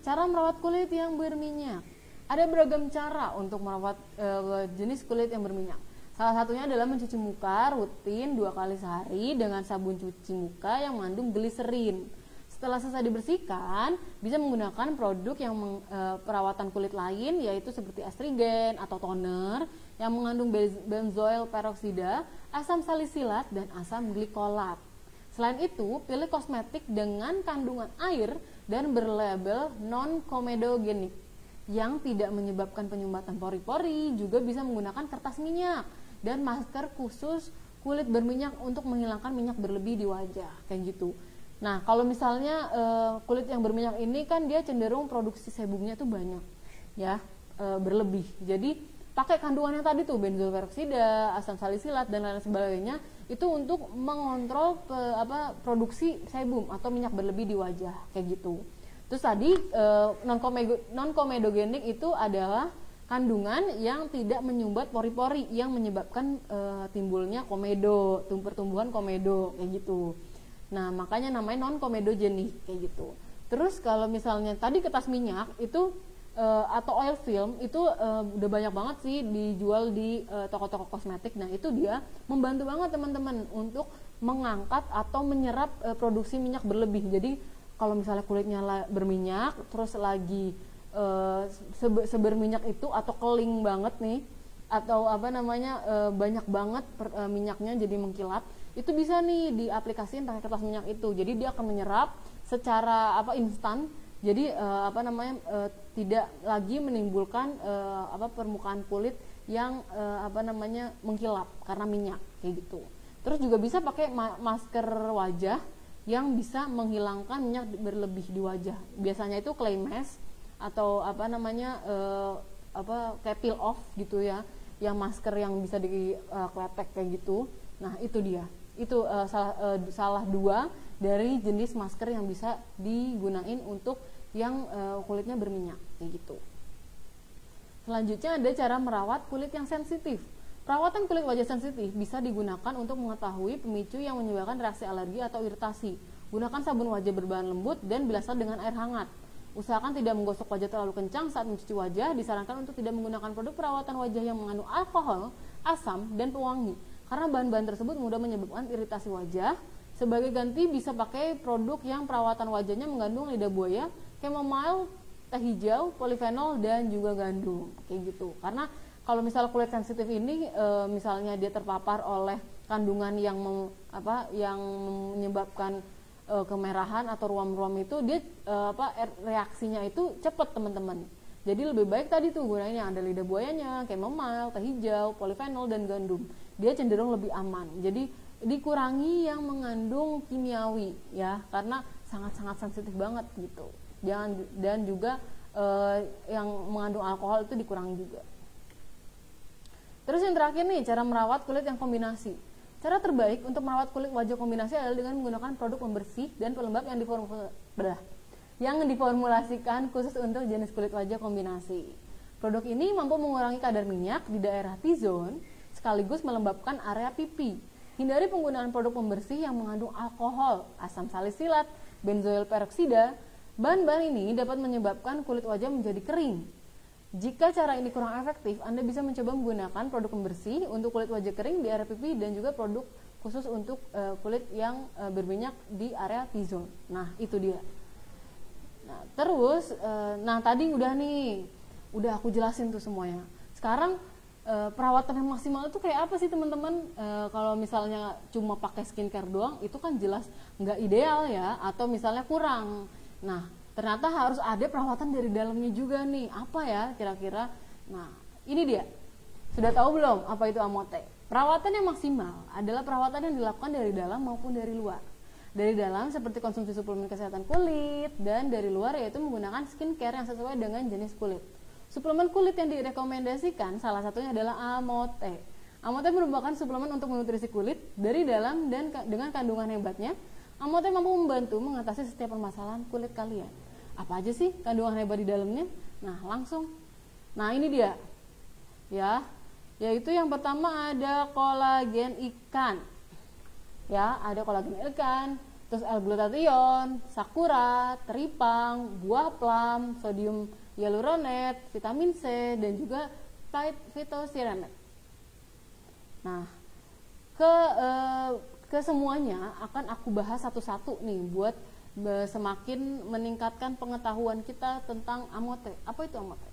cara merawat kulit yang berminyak. Ada beragam cara untuk merawat jenis kulit yang berminyak. Salah satunya adalah mencuci muka rutin 2 kali sehari dengan sabun cuci muka yang mengandung gliserin. Setelah selesai dibersihkan, bisa menggunakan produk yang perawatan kulit lain, yaitu seperti astrigen atau toner yang mengandung benzoyl peroksida, asam salisilat, dan asam glikolat. Selain itu, pilih kosmetik dengan kandungan air dan berlabel non-komedogenik yang tidak menyebabkan penyumbatan pori-pori. Juga bisa menggunakan kertas minyak dan masker khusus kulit berminyak untuk menghilangkan minyak berlebih di wajah kayak gitu. Nah, kalau misalnya kulit yang berminyak ini kan dia cenderung produksi sebumnya tuh banyak ya, berlebih. Jadi pakai kandungannya tadi tuh benzoyl peroksida, asam salisilat, dan lain sebagainya itu untuk mengontrol produksi sebum atau minyak berlebih di wajah kayak gitu. Terus tadi non-komedogenik itu adalah kandungan yang tidak menyumbat pori-pori yang menyebabkan timbulnya komedo, pertumbuhan komedo kayak gitu. Nah, makanya namanya non-komedogenik kayak gitu. Terus kalau misalnya tadi kertas minyak itu atau oil film itu udah banyak banget sih dijual di toko-toko kosmetik. Nah, itu dia membantu banget teman-teman untuk mengangkat atau menyerap produksi minyak berlebih. Jadi kalau misalnya kulitnya berminyak terus lagi seberminyak itu atau keling banget nih, atau banyak banget minyaknya jadi mengkilap, itu bisa nih diaplikasikan pakai kertas minyak itu. Jadi dia akan menyerap secara instan. Jadi tidak lagi menimbulkan permukaan kulit yang mengkilap karena minyak kayak gitu. Terus juga bisa pakai masker wajah yang bisa menghilangkan minyak berlebih di wajah. Biasanya itu clay mask atau kayak peel off gitu ya, yang masker yang bisa dikletek kayak gitu. Nah, itu dia. Itu salah 2 dari jenis masker yang bisa digunain untuk yang kulitnya berminyak kayak gitu. Selanjutnya ada cara merawat kulit yang sensitif. Perawatan kulit wajah sensitif bisa digunakan untuk mengetahui pemicu yang menyebabkan reaksi alergi atau iritasi. Gunakan sabun wajah berbahan lembut dan bilaslah dengan air hangat. Usahakan tidak menggosok wajah terlalu kencang saat mencuci wajah. Disarankan untuk tidak menggunakan produk perawatan wajah yang mengandung alkohol asam, dan pewangi. Karena bahan-bahan tersebut mudah menyebabkan iritasi wajah. Sebagai ganti bisa pakai produk yang perawatan wajahnya mengandung lidah buaya, chamomile, teh hijau, polifenol, dan juga gandum. Kayak gitu. Karena kalau misalnya kulit sensitif ini misalnya dia terpapar oleh kandungan yang yang menyebabkan kemerahan atau ruam-ruam itu, dia reaksinya itu cepat, teman-teman. Jadi lebih baik tadi tuh gunain yang ada lidah buayanya, chamomile, teh hijau, polifenol, dan gandum. Dia cenderung lebih aman. Jadi dikurangi yang mengandung kimiawi ya, karena sangat-sangat sensitif banget gitu. Dan juga yang mengandung alkohol itu dikurangi juga. Terus yang terakhir nih, cara merawat kulit yang kombinasi. Cara terbaik untuk merawat kulit wajah kombinasi adalah dengan menggunakan produk pembersih dan pelembab yang diformulasikan khusus untuk jenis kulit wajah kombinasi. Produk ini mampu mengurangi kadar minyak di daerah T-zone sekaligus melembabkan area pipi. Hindari penggunaan produk pembersih yang mengandung alkohol, asam salisilat, benzoil peroksida. Bahan-bahan ini dapat menyebabkan kulit wajah menjadi kering. Jika cara ini kurang efektif, Anda bisa mencoba menggunakan produk pembersih untuk kulit wajah kering di area pipi dan juga produk khusus untuk kulit yang berminyak di area T-zone. Nah, itu dia. Nah, terus, tadi udah aku jelasin tuh semuanya. Sekarang perawatan yang maksimal itu kayak apa sih, teman-teman? Kalau misalnya cuma pakai skincare doang, itu kan jelas nggak ideal ya, atau misalnya kurang. Nah, ternyata harus ada perawatan dari dalamnya juga nih. Apa ya kira-kira? Nah, ini dia. Sudah tahu belum apa itu Amote? Perawatan yang maksimal adalah perawatan yang dilakukan dari dalam maupun dari luar. Dari dalam seperti konsumsi suplemen kesehatan kulit, dan dari luar yaitu menggunakan skincare yang sesuai dengan jenis kulit. Suplemen kulit yang direkomendasikan salah satunya adalah Amote. Amote merupakan suplemen untuk menutrisi kulit dari dalam, dan dengan kandungan hebatnya, Amote mampu membantu mengatasi setiap permasalahan kulit kalian. Apa aja sih kandungan hebat di dalamnya? Nah, langsung. Nah, ini dia. Ya, yaitu yang pertama ada kolagen ikan. Ya, ada kolagen ikan, terus L-glutathione, sakura, teripang, buah plum, sodium hyaluronate, vitamin C, dan juga phytoceramide. Nah, ke semuanya akan aku bahas satu-satu nih buat semakin meningkatkan pengetahuan kita tentang Amote. Apa itu Amote?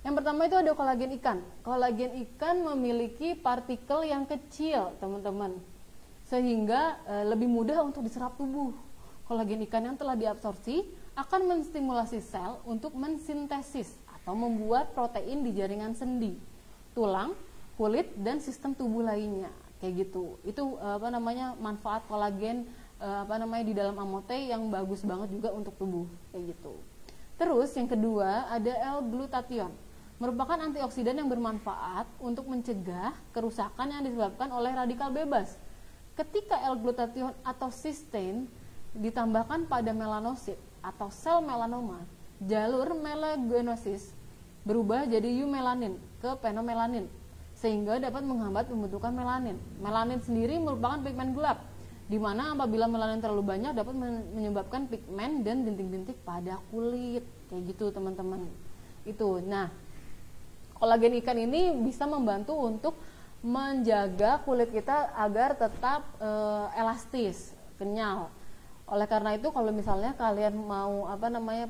Yang pertama itu ada kolagen ikan. Kolagen ikan memiliki partikel yang kecil, teman-teman, sehingga lebih mudah untuk diserap tubuh. Kolagen ikan yang telah diabsorpsi akan menstimulasi sel untuk mensintesis atau membuat protein di jaringan sendi, tulang, kulit, dan sistem tubuh lainnya. Kayak gitu. Itu manfaat kolagen di dalam Amote yang bagus banget juga untuk tubuh, kayak gitu. Terus yang kedua ada L-glutathione, merupakan antioksidan yang bermanfaat untuk mencegah kerusakan yang disebabkan oleh radikal bebas. Ketika L-glutathione atau cysteine ditambahkan pada melanosit atau sel melanoma, jalur melanogenesis berubah jadi eumelanin ke phenomelanin, sehingga dapat menghambat pembentukan melanin. Melanin sendiri merupakan pigmen gelap, di mana apabila melanin terlalu banyak dapat menyebabkan pigmen dan bintik-bintik pada kulit, kayak gitu, teman-teman. Itu. Nah, kolagen ikan ini bisa membantu untuk menjaga kulit kita agar tetap elastis, kenyal. Oleh karena itu, kalau misalnya kalian mau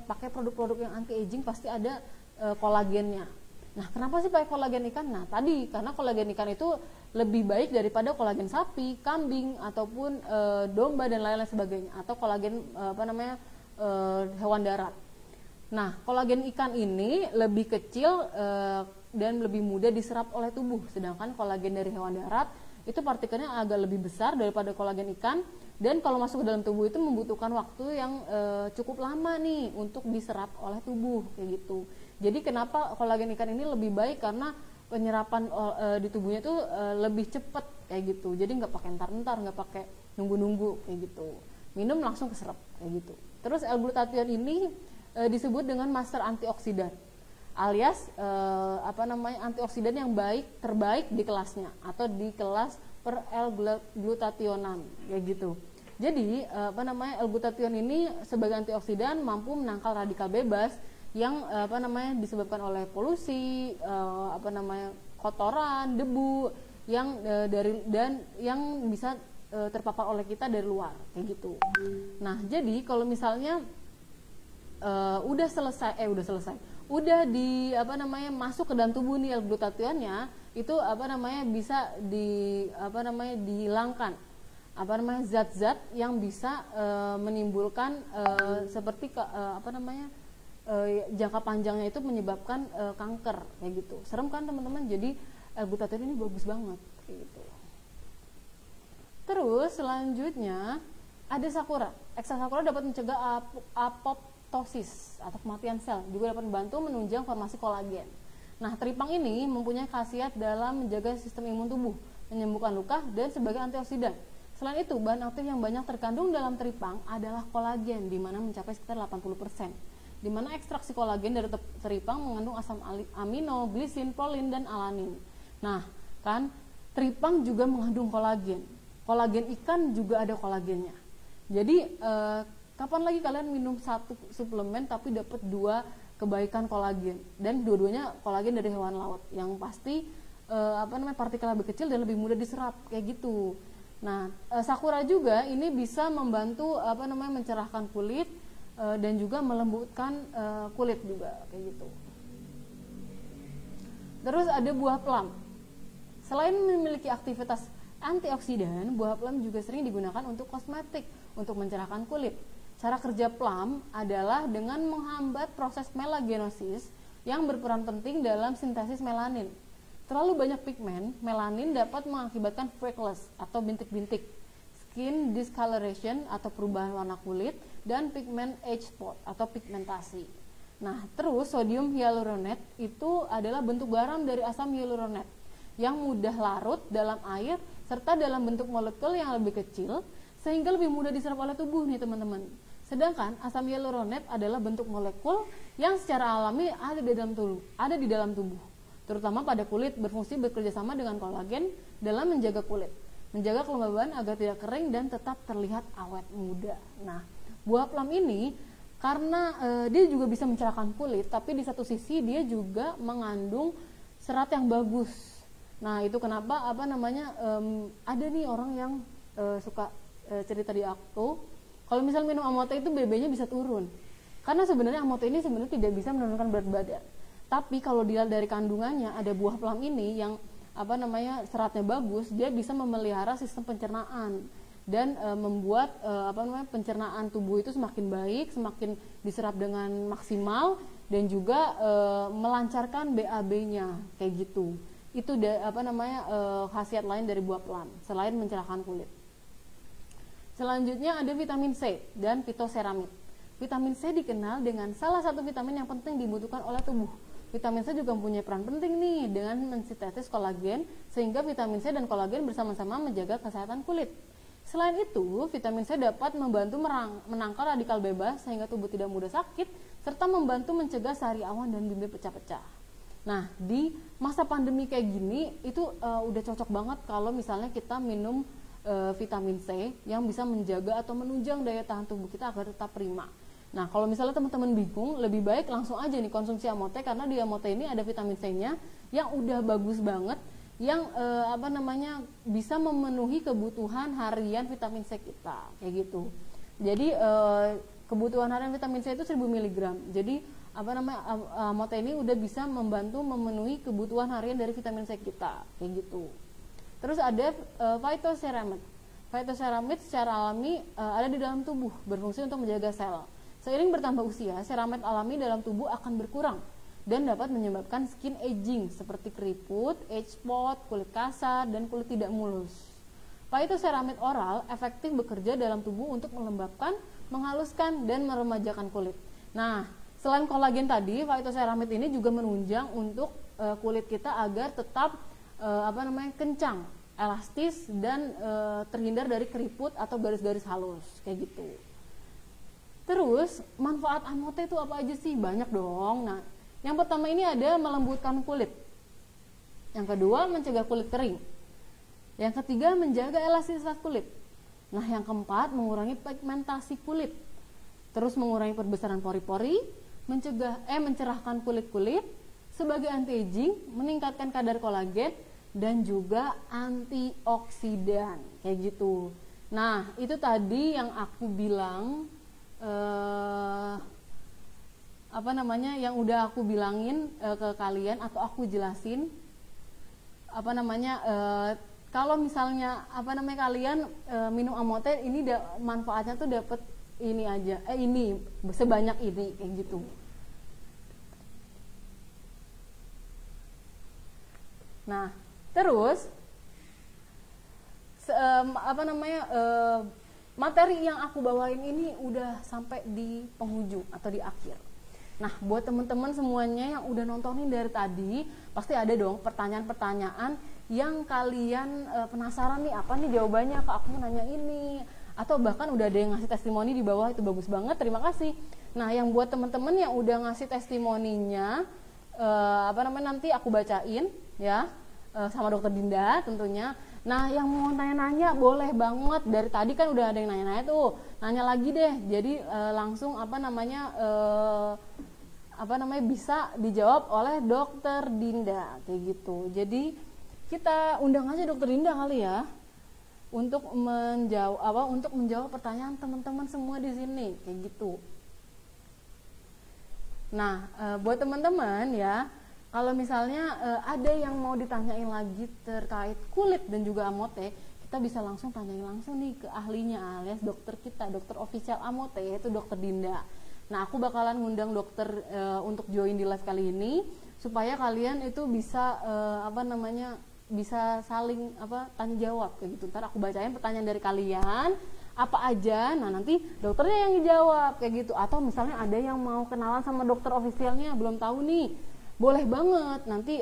pakai produk-produk yang anti aging, pasti ada kolagennya. Nah, kenapa sih pakai kolagen ikan? Nah, tadi karena kolagen ikan itu lebih baik daripada kolagen sapi, kambing, ataupun domba dan lain-lain sebagainya, atau kolagen hewan darat. Nah, kolagen ikan ini lebih kecil dan lebih mudah diserap oleh tubuh, sedangkan kolagen dari hewan darat itu partikelnya agak lebih besar daripada kolagen ikan, dan kalau masuk ke dalam tubuh itu membutuhkan waktu yang cukup lama nih untuk diserap oleh tubuh, kayak gitu. Jadi kenapa kolagen ikan ini lebih baik, karena penyerapan di tubuhnya itu lebih cepat, kayak gitu. Jadi nggak pakai entar-entar, nggak pakai nunggu-nunggu, kayak gitu. Minum langsung keserap, kayak gitu. Terus L-glutathione ini disebut dengan master antioksidan, alias antioksidan yang terbaik di kelasnya, atau di kelas per L-glutathionan, kayak gitu. Jadi L-glutathione ini sebagai antioksidan mampu menangkal radikal bebas yang disebabkan oleh polusi, kotoran, debu yang yang bisa terpapar oleh kita dari luar kayak gitu. Nah, jadi kalau misalnya udah di masuk ke dalam tubuh nih L-glutatiannya, itu bisa dihilangkan zat-zat yang bisa menimbulkan seperti jangka panjangnya itu menyebabkan kanker kayak gitu. Serem kan teman-teman? Jadi L-glutatian ini bagus banget kayak gitu. Terus selanjutnya ada sakura. Ekstrak sakura dapat mencegah apoptosis atau kematian sel, juga dapat membantu menunjang formasi kolagen. Nah, teripang ini mempunyai khasiat dalam menjaga sistem imun tubuh, menyembuhkan luka, dan sebagai antioksidan. Selain itu, bahan aktif yang banyak terkandung dalam teripang adalah kolagen, di mana mencapai sekitar 80%. Di mana ekstraksi kolagen dari teripang mengandung asam amino, glisin, prolin, dan alanin. Nah, kan teripang juga mengandung kolagen. Kolagen ikan juga ada kolagennya. Jadi kapan lagi kalian minum satu suplemen tapi dapat 2 kebaikan kolagen, dan dua-duanya kolagen dari hewan laut yang pasti partikel lebih kecil dan lebih mudah diserap kayak gitu. Nah, sakura juga ini bisa membantu mencerahkan kulit dan juga melembutkan kulit juga kayak gitu. Terus ada buah plum. Selain memiliki aktivitas antioksidan, buah plum juga sering digunakan untuk kosmetik, untuk mencerahkan kulit. Cara kerja plum adalah dengan menghambat proses melagenosis yang berperan penting dalam sintesis melanin. Terlalu banyak pigmen melanin dapat mengakibatkan freckles atau bintik-bintik, skin discoloration atau perubahan warna kulit, dan pigment age spot atau pigmentasi. Nah, terus sodium hyaluronate itu adalah bentuk garam dari asam hyaluronate yang mudah larut dalam air serta dalam bentuk molekul yang lebih kecil sehingga lebih mudah diserap oleh tubuh nih teman-teman. Sedangkan asam hyaluronate adalah bentuk molekul yang secara alami ada di dalam tubuh, terutama pada kulit, berfungsi bekerja sama dengan kolagen dalam menjaga kulit, menjaga kelembaban agar tidak kering dan tetap terlihat awet muda. Nah, buah plum ini karena dia juga bisa mencerahkan kulit, tapi di satu sisi dia juga mengandung serat yang bagus. Nah, itu kenapa ada nih orang yang suka cerita di aku, kalau misal minum Amote itu BB-nya bisa turun. Karena sebenarnya Amote ini sebenarnya tidak bisa menurunkan berat badan. Tapi kalau dilihat dari kandungannya, ada buah plum ini yang seratnya bagus, dia bisa memelihara sistem pencernaan dan membuat pencernaan tubuh itu semakin baik, semakin diserap dengan maksimal, dan juga melancarkan BAB-nya kayak gitu. Itu khasiat lain dari buah plum selain mencerahkan kulit. Selanjutnya ada vitamin C dan fitoseramid. Vitamin C dikenal dengan salah satu vitamin yang penting dibutuhkan oleh tubuh. Vitamin C juga mempunyai peran penting nih dengan mensintesis kolagen, sehingga vitamin C dan kolagen bersama-sama menjaga kesehatan kulit. Selain itu, vitamin C dapat membantu menangkal radikal bebas sehingga tubuh tidak mudah sakit, serta membantu mencegah sariawan dan bibir pecah-pecah. Nah, di masa pandemi kayak gini itu udah cocok banget kalau misalnya kita minum vitamin C yang bisa menjaga atau menunjang daya tahan tubuh kita agar tetap prima. Nah, kalau misalnya teman-teman bingung, lebih baik langsung aja nih konsumsi Amote, karena di Amote ini ada vitamin C-nya yang udah bagus banget, yang bisa memenuhi kebutuhan harian vitamin C kita kayak gitu. Jadi kebutuhan harian vitamin C itu 1000 mg. Jadi Amote ini udah bisa membantu memenuhi kebutuhan harian dari vitamin C kita kayak gitu. Terus ada phytoceramide. Phytoceramide secara alami ada di dalam tubuh, berfungsi untuk menjaga sel. Seiring bertambah usia, ceramide alami dalam tubuh akan berkurang dan dapat menyebabkan skin aging seperti keriput, age spot, kulit kasar, dan kulit tidak mulus. Phytoceramide oral efektif bekerja dalam tubuh untuk melembabkan, menghaluskan, dan meremajakan kulit. Nah, selain kolagen tadi, phytoceramide ini juga menunjang untuk kulit kita agar tetap kencang, elastis, dan terhindar dari keriput atau garis-garis halus kayak gitu. Terus manfaat Amote itu apa aja sih? Banyak dong. Nah, yang pertama ini ada melembutkan kulit, yang kedua mencegah kulit kering, yang ketiga menjaga elastisitas kulit, nah yang keempat mengurangi pigmentasi kulit, terus mengurangi perbesaran pori-pori, mencerahkan kulit-kulit, sebagai anti-aging, meningkatkan kadar kolagen, dan juga antioksidan, kayak gitu. Nah, itu tadi yang aku bilang, yang udah aku bilangin ke kalian atau aku jelasin, kalau misalnya kalian minum Amote ini manfaatnya tuh dapet ini aja, ini sebanyak ini, kayak gitu. Nah, terus materi yang aku bawain ini udah sampai di penghujung atau di akhir. Nah, buat teman-teman semuanya yang udah nontonin dari tadi, pasti ada dong pertanyaan-pertanyaan yang kalian penasaran nih, apa nih jawabannya, Kak aku mau nanya ini, atau bahkan udah ada yang ngasih testimoni di bawah, itu bagus banget, terima kasih. Nah, yang buat teman-teman yang udah ngasih testimoninya, nanti aku bacain ya, sama Dokter Dinda tentunya. Nah, yang mau nanya-nanya boleh banget, dari tadi kan udah ada yang nanya-nanya tuh, nanya lagi deh, jadi langsung bisa dijawab oleh Dokter Dinda, kayak gitu. Jadi kita undang aja Dokter Dinda kali ya untuk menjawab pertanyaan teman-teman semua di sini, kayak gitu. Nah, buat teman-teman ya, kalau misalnya ada yang mau ditanyain lagi terkait kulit dan juga Amote, kita bisa langsung tanyain langsung nih ke ahlinya, alias dokter kita, dokter official Amote, yaitu Dokter Dinda. Nah, aku bakalan ngundang dokter untuk join di live kali ini supaya kalian itu bisa bisa saling tanya jawab kayak gitu. Ntar aku bacain pertanyaan dari kalian apa aja, nah nanti dokternya yang dijawab kayak gitu. Atau misalnya ada yang mau kenalan sama dokter ofisialnya, belum tahu nih, boleh banget nanti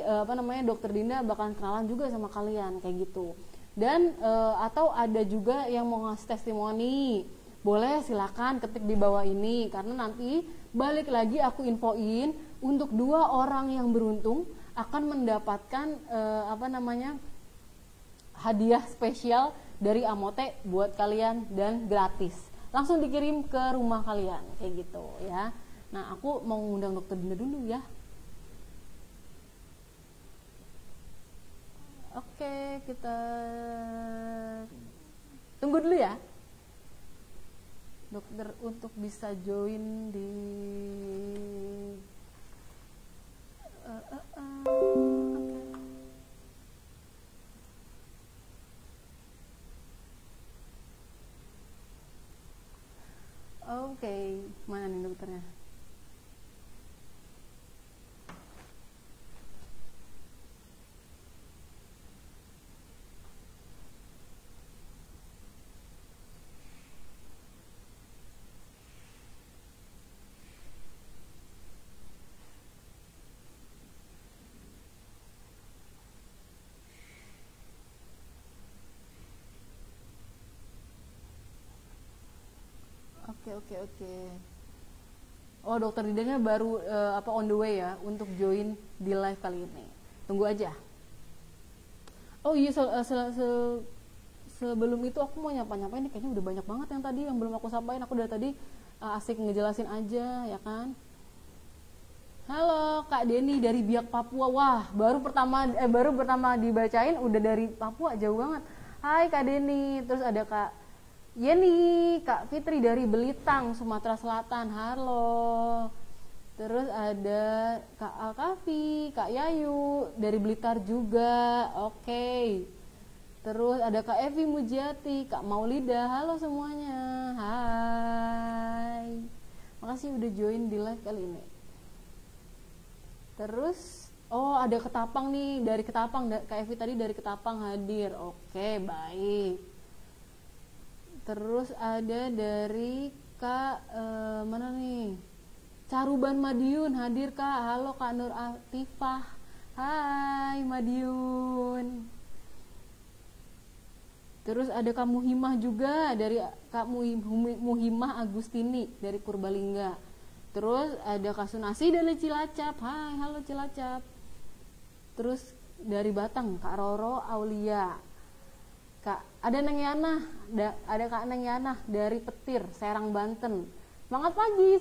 Dokter Dinda bakalan kenalan juga sama kalian kayak gitu. Dan atau ada juga yang mau ngasih testimoni, boleh silakan ketik di bawah ini, karena nanti balik lagi aku infoin untuk 2 orang yang beruntung akan mendapatkan hadiah spesial dari Amote buat kalian dan gratis, langsung dikirim ke rumah kalian kayak gitu ya. Nah, aku mau ngundang Dokter Dinda dulu ya. Oke, kita tunggu dulu ya dokter untuk bisa join di Oke, mana nih dokternya? Oke. Oh, Dokter Didanya baru on the way ya untuk join di live kali ini. Tunggu aja. Oh iya, sebelum itu aku mau nyapa-nyapain nih, kayaknya udah banyak banget yang tadi yang belum aku sampaikan. Aku dari tadi asik ngejelasin aja ya kan. Halo Kak Deni dari Biak Papua. Wah, baru pertama dibacain udah dari Papua, jauh banget. Hai Kak Deni. Terus ada Kak Yeni, Kak Fitri dari Belitang, Sumatera Selatan. Halo. Terus ada Kak Alkafi, Kak Yayu dari Blitar juga. Oke. Terus ada Kak Evi Mujiati, Kak Maulida. Halo semuanya. Hai. Makasih udah join di live kali ini. Terus ada Ketapang nih, dari Ketapang. Kak Evi tadi dari Ketapang hadir. Oke, baik. Terus ada dari Kak mana nih, Caruban Madiun hadir Kak. Halo Kak Nur Atifah. Hai Madiun. Terus ada Kak Muhimah juga, dari Kak Muhimah Agustini dari Purbalingga. Terus ada Kak Sunasi dari Cilacap. Hai, halo Cilacap. Terus dari Batang Kak Roro Aulia. Ada Neng Yana, ada Kak Neng Yana dari Petir, Serang, Banten. Semangat pagi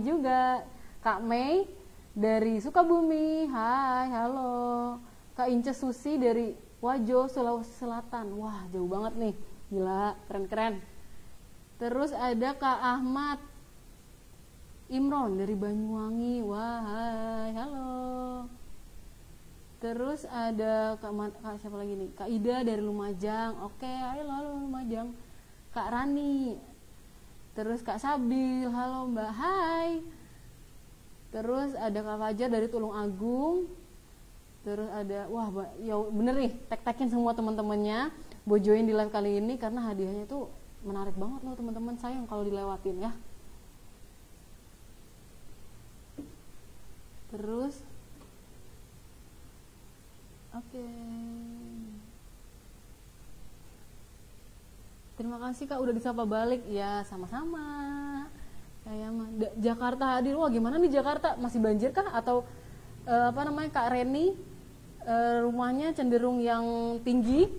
juga. Kak Mei dari Sukabumi, hai, halo. Kak Ince Susi dari Wajo, Sulawesi Selatan. Wah, jauh banget nih. Gila, keren-keren. Terus ada Kak Ahmad Imron dari Banyuwangi. Wah, hai, halo. Terus ada Kak siapa lagi nih? Kak Ida dari Lumajang. Oke, halo, halo Lumajang. Kak Rani. Terus Kak Sabil, halo Mbak, hai. Terus ada Kak Fajar dari Tulung Agung. Terus ada, wah ya bener nih, tag-tagin semua teman-temannya bojoin di live kali ini karena hadiahnya itu menarik banget loh teman-teman, sayang kalau dilewatin ya. Terus oke. Terima kasih Kak udah disapa balik. Ya, sama-sama. Kayak Jakarta hadir. Wah, gimana nih Jakarta? Masih banjir kah atau apa namanya Kak Reni rumahnya cenderung yang tinggi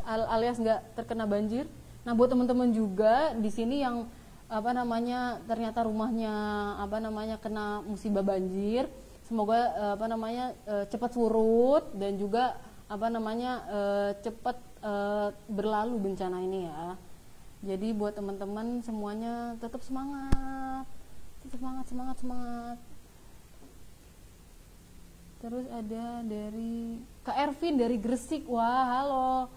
alias nggak terkena banjir. Nah, buat teman-teman juga di sini yang apa namanya ternyata rumahnya apa namanya kena musibah banjir, semoga apa namanya cepat surut dan juga apa namanya cepat berlalu bencana ini ya. Jadi buat teman-teman semuanya tetap semangat, semangat. Terus ada dari Kak Ervin dari Gresik. Wah, halo.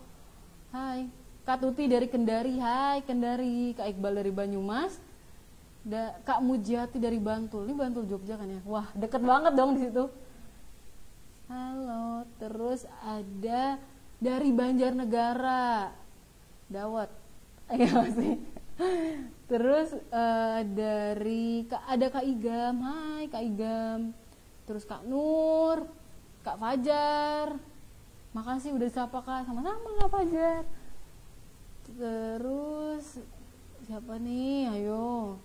Hai. Kak Tuti dari Kendari. Hai, Kendari. Kak Iqbal dari Banyumas. Kak Mujiati dari Bantul. Ini Bantul Jogja kan ya? Wah, deket banget dong di situ. Halo. Terus ada dari Banjarnegara. Dawat. Iya sih. Terus ada Kak Igam. Hai, Kak Igam. Terus Kak Nur, Kak Fajar, makasih udah disapa Kak, sama-sama Kak Fajar. Terus siapa nih, ayo.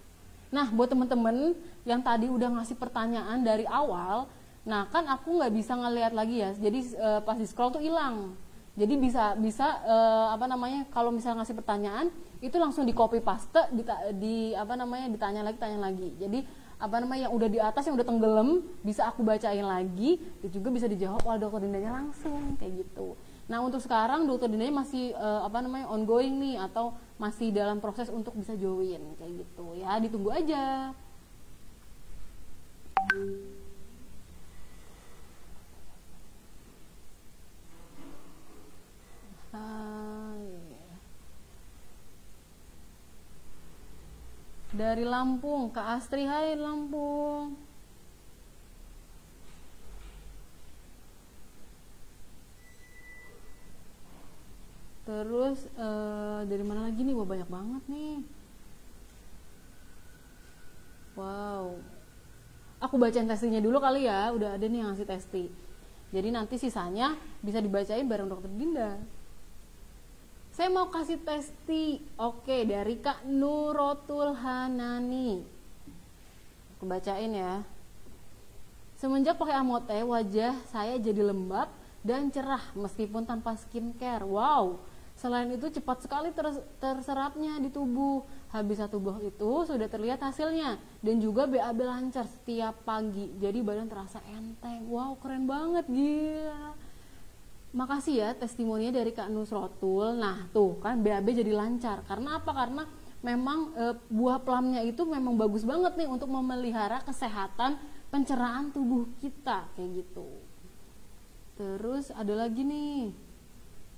Nah, buat temen-temen yang tadi udah ngasih pertanyaan dari awal, nah kan aku nggak bisa ngeliat lagi ya, jadi pas di scroll tuh hilang. Jadi bisa apa namanya kalau misalnya ngasih pertanyaan itu langsung di copy paste di apa namanya ditanya lagi. Jadi apa namanya yang udah di atas yang udah tenggelam bisa aku bacain lagi dan juga bisa dijawab oleh dokter Dindanya langsung kayak gitu. Nah, untuk sekarang dokter Dindanya masih apa namanya ongoing nih atau masih dalam proses untuk bisa join kayak gitu ya, ditunggu aja. Dari Lampung, Kak Astri, hai Lampung. Terus dari mana lagi nih? Wah, banyak banget nih. Wow. Aku bacain testinya dulu kali ya, udah ada nih yang ngasih testi. Jadi nanti sisanya bisa dibacain bareng dokter Dinda. Saya mau kasih testi. Oke, dari Kak Nurotul Hanani. Aku bacain ya. Semenjak pakai Amote, wajah saya jadi lembab dan cerah meskipun tanpa skincare. Wow. Selain itu cepat sekali terserapnya di tubuh. Habis satu buah itu sudah terlihat hasilnya dan juga BAB lancar setiap pagi. Jadi badan terasa enteng. Wow, keren banget, gila. Makasih ya testimoninya dari Kak Nusrotul. Nah tuh kan BAB jadi lancar. Karena apa? Karena memang buah plumnya itu memang bagus banget nih untuk memelihara kesehatan pencernaan tubuh kita kayak gitu. Terus ada lagi nih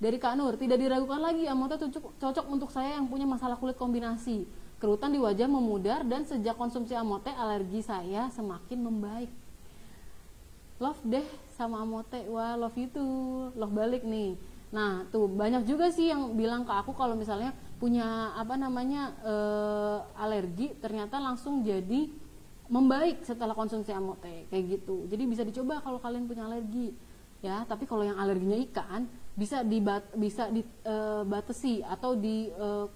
dari Kak Nur, tidak diragukan lagi Amote cocok untuk saya yang punya masalah kulit kombinasi. Kerutan di wajah memudar dan sejak konsumsi Amote alergi saya semakin membaik. Love deh sama Amote, wah love itu, love balik nih. Nah tuh banyak juga sih yang bilang ke aku kalau misalnya punya apa namanya alergi ternyata langsung jadi membaik setelah konsumsi Amote kayak gitu. Jadi bisa dicoba kalau kalian punya alergi ya. Tapi kalau yang alerginya ikan bisa dibatasi atau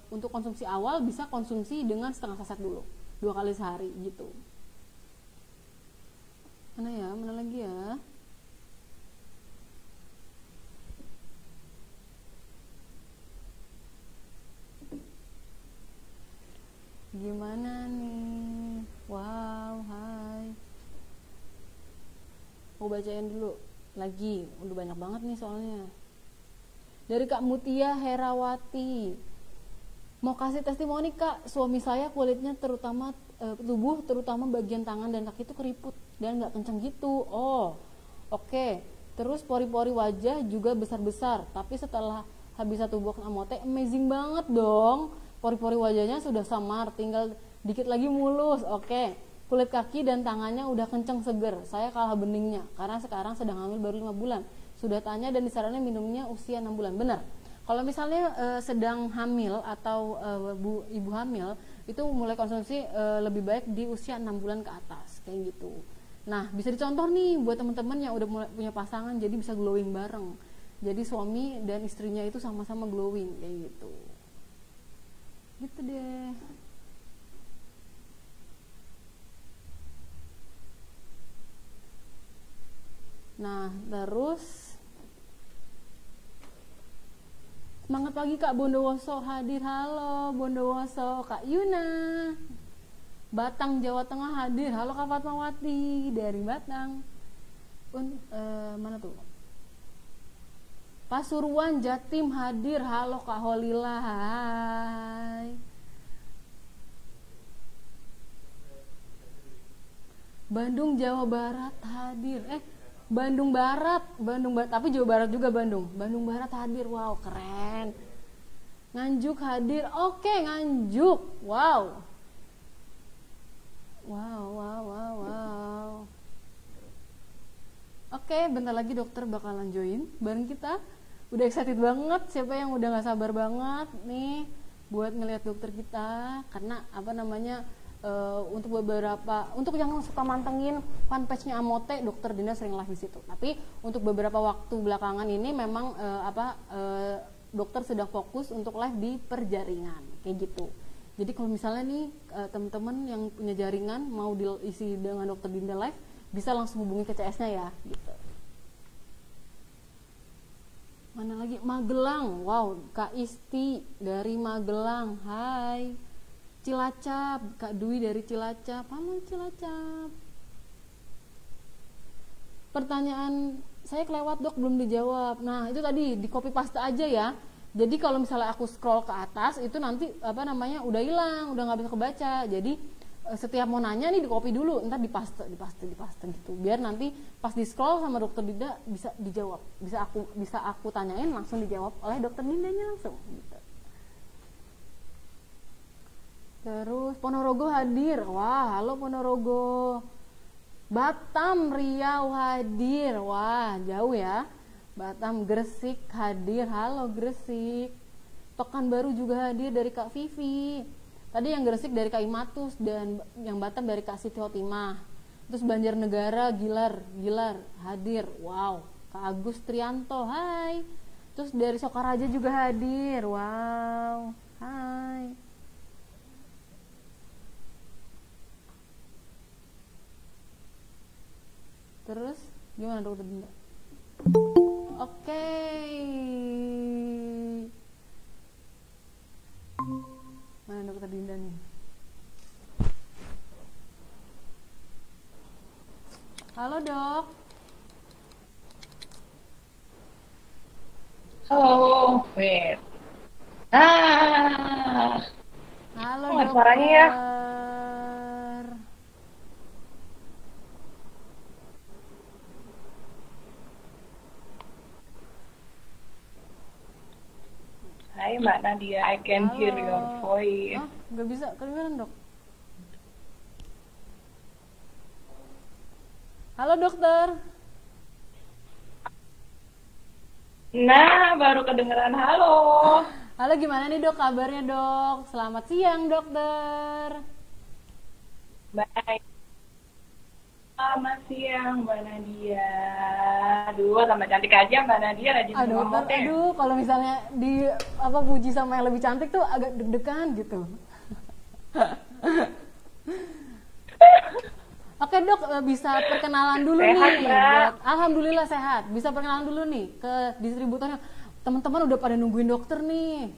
untuk konsumsi awal bisa konsumsi dengan setengah saset dulu 2 kali sehari gitu. Mana lagi ya? Gimana nih? Wow, hai. Aku bacain dulu lagi, udah banyak banget nih soalnya. Dari Kak Mutia Herawati, mau kasih testimoni Kak, suami saya kulitnya terutama tubuh terutama bagian tangan dan kaki itu keriput dan nggak kenceng gitu. Oh, oke. Terus pori-pori wajah juga besar-besar, tapi setelah habis satu box Amote amazing banget dong. Pori-pori wajahnya sudah samar, tinggal dikit lagi mulus. Oke. Kulit kaki dan tangannya udah kenceng seger. Saya kalah beningnya karena sekarang sedang hamil baru 5 bulan. Sudah tanya dan disarankan minumnya usia 6 bulan. Benar. Kalau misalnya sedang hamil atau ibu hamil, itu mulai konsumsi lebih baik di usia 6 bulan ke atas, kayak gitu. Nah, bisa dicontoh nih buat teman-teman yang udah mulai punya pasangan, jadi bisa glowing bareng. Jadi suami dan istrinya itu sama-sama glowing, kayak gitu. Gitu deh. Nah, terus semangat pagi Kak Bondowoso hadir. Halo Bondowoso, Kak Yuna Batang Jawa Tengah hadir. Halo Kak Fatmawati dari Batang. Mana tuh? Pasuruan Jatim hadir. Halo Kak Holila. Hai. Bandung Jawa Barat hadir. Bandung Barat, tapi Jawa Barat juga Bandung Barat hadir. Wow, keren. Nganjuk hadir. Oke, Nganjuk. Wow. Oke, bentar lagi dokter bakalan join bareng kita. Udah excited banget. Siapa yang udah gak sabar banget nih buat ngeliat dokter kita, karena untuk yang suka mantengin fanpage-nya Amote, Dokter Dinda sering live di situ. Tapi untuk beberapa waktu belakangan ini memang dokter sedang fokus untuk live di perjaringan, kayak gitu. Jadi kalau misalnya nih teman-teman yang punya jaringan mau diisi dengan Dokter Dinda live, bisa langsung hubungi ke CS-nya ya, gitu. Mana lagi? Magelang. Wow, Kak Isti dari Magelang. Hai. Cilacap, Kak Dwi dari Cilacap. Halo Cilacap. Pertanyaan saya kelewat dok, belum dijawab. Nah itu tadi di copy paste aja ya. Jadi kalau misalnya aku scroll ke atas itu nanti udah hilang, udah nggak bisa kebaca. Jadi setiap mau nanya nih di copy dulu, ntar di paste gitu. Biar nanti pas di scroll sama dokter Dinda bisa dijawab. Bisa aku tanyain langsung dijawab oleh dokter Dindanya langsung. Gitu. Terus Ponorogo hadir. Wah, halo Ponorogo. Batam, Riau hadir. Wah, jauh ya. Batam, Gresik hadir. Halo Gresik. Pekanbaru juga hadir dari Kak Vivi. Tadi yang Gresik dari Kak Imatus dan yang Batam dari Kak Siti Hotimah. Terus Banjarnegara, Gilar hadir. Wow, Kak Agus Trianto. Hai. Terus dari Sokaraja juga hadir. Wow. Hai. Terus gimana dokter Dinda? Oke. Mana dokter Dinda nih? Halo dok. Halo, wait. Halo kok dokter. suaranya ya? Hai Mbak Nadia, I can Halo. hear your voice. Nggak bisa kedengeran dok. Halo dokter. Nah, baru kedengeran halo. Halo, gimana nih dok kabarnya dok? Selamat siang dokter. Baik. Selamat siang Mbak Nadia. Aduh, tambah cantik aja Mbak Nadia, rajin minum Dokter, teh. kalau misalnya di puji sama yang lebih cantik tuh agak deg-degan gitu. Oke dok, bisa perkenalan dulu Sehat, nih. Mbak. Alhamdulillah sehat. Bisa perkenalan dulu nih ke distributornya. Teman-teman udah pada nungguin dokter nih.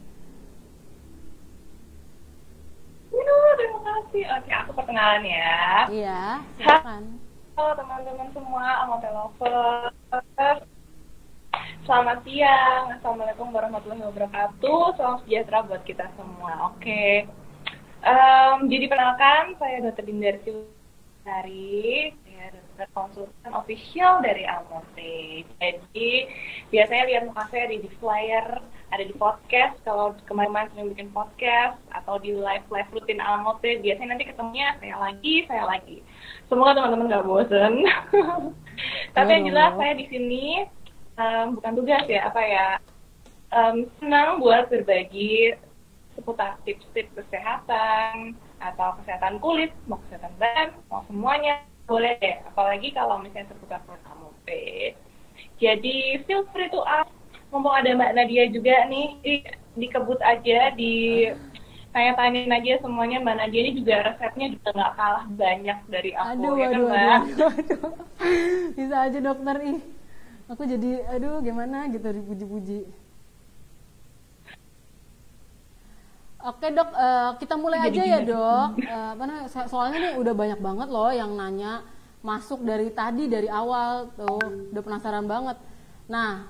Terima kasih. Oke, aku perkenalan ya. Iya, silakan. Halo teman-teman semua, Amote Lover. Selamat siang, Assalamualaikum warahmatullahi wabarakatuh. Salam sejahtera buat kita semua. Oke. Jadi perkenalkan, saya Dr. Dinda Silvari, saya dokter konsultan official dari Amote. Jadi biasanya lihat muka saya di flyer, ada di podcast. Kalau kemarin-kemarin sering bikin podcast atau di live rutin Amote, biasanya nanti ketemunya saya lagi. Semoga teman-teman nggak bosen. Tapi yang jelas saya di sini bukan tugas ya, senang buat berbagi seputar tips-tips kesehatan atau kesehatan kulit, mau kesehatan badan, mau semuanya boleh deh. Apalagi kalau misalnya seputar Amote. Jadi feel free to ask. Mumpung ada Mbak Nadia juga nih, dikebut aja, tanya-tanyain aja semuanya. Mbak Nadia ini juga resepnya juga nggak kalah banyak dari aku. Aduh. Bisa aja dokter ih. Aku jadi gimana gitu dipuji-puji. Oke dok, kita mulai aja ya dok. Soalnya nih udah banyak banget loh yang nanya, masuk dari awal tuh, udah penasaran banget. Nah,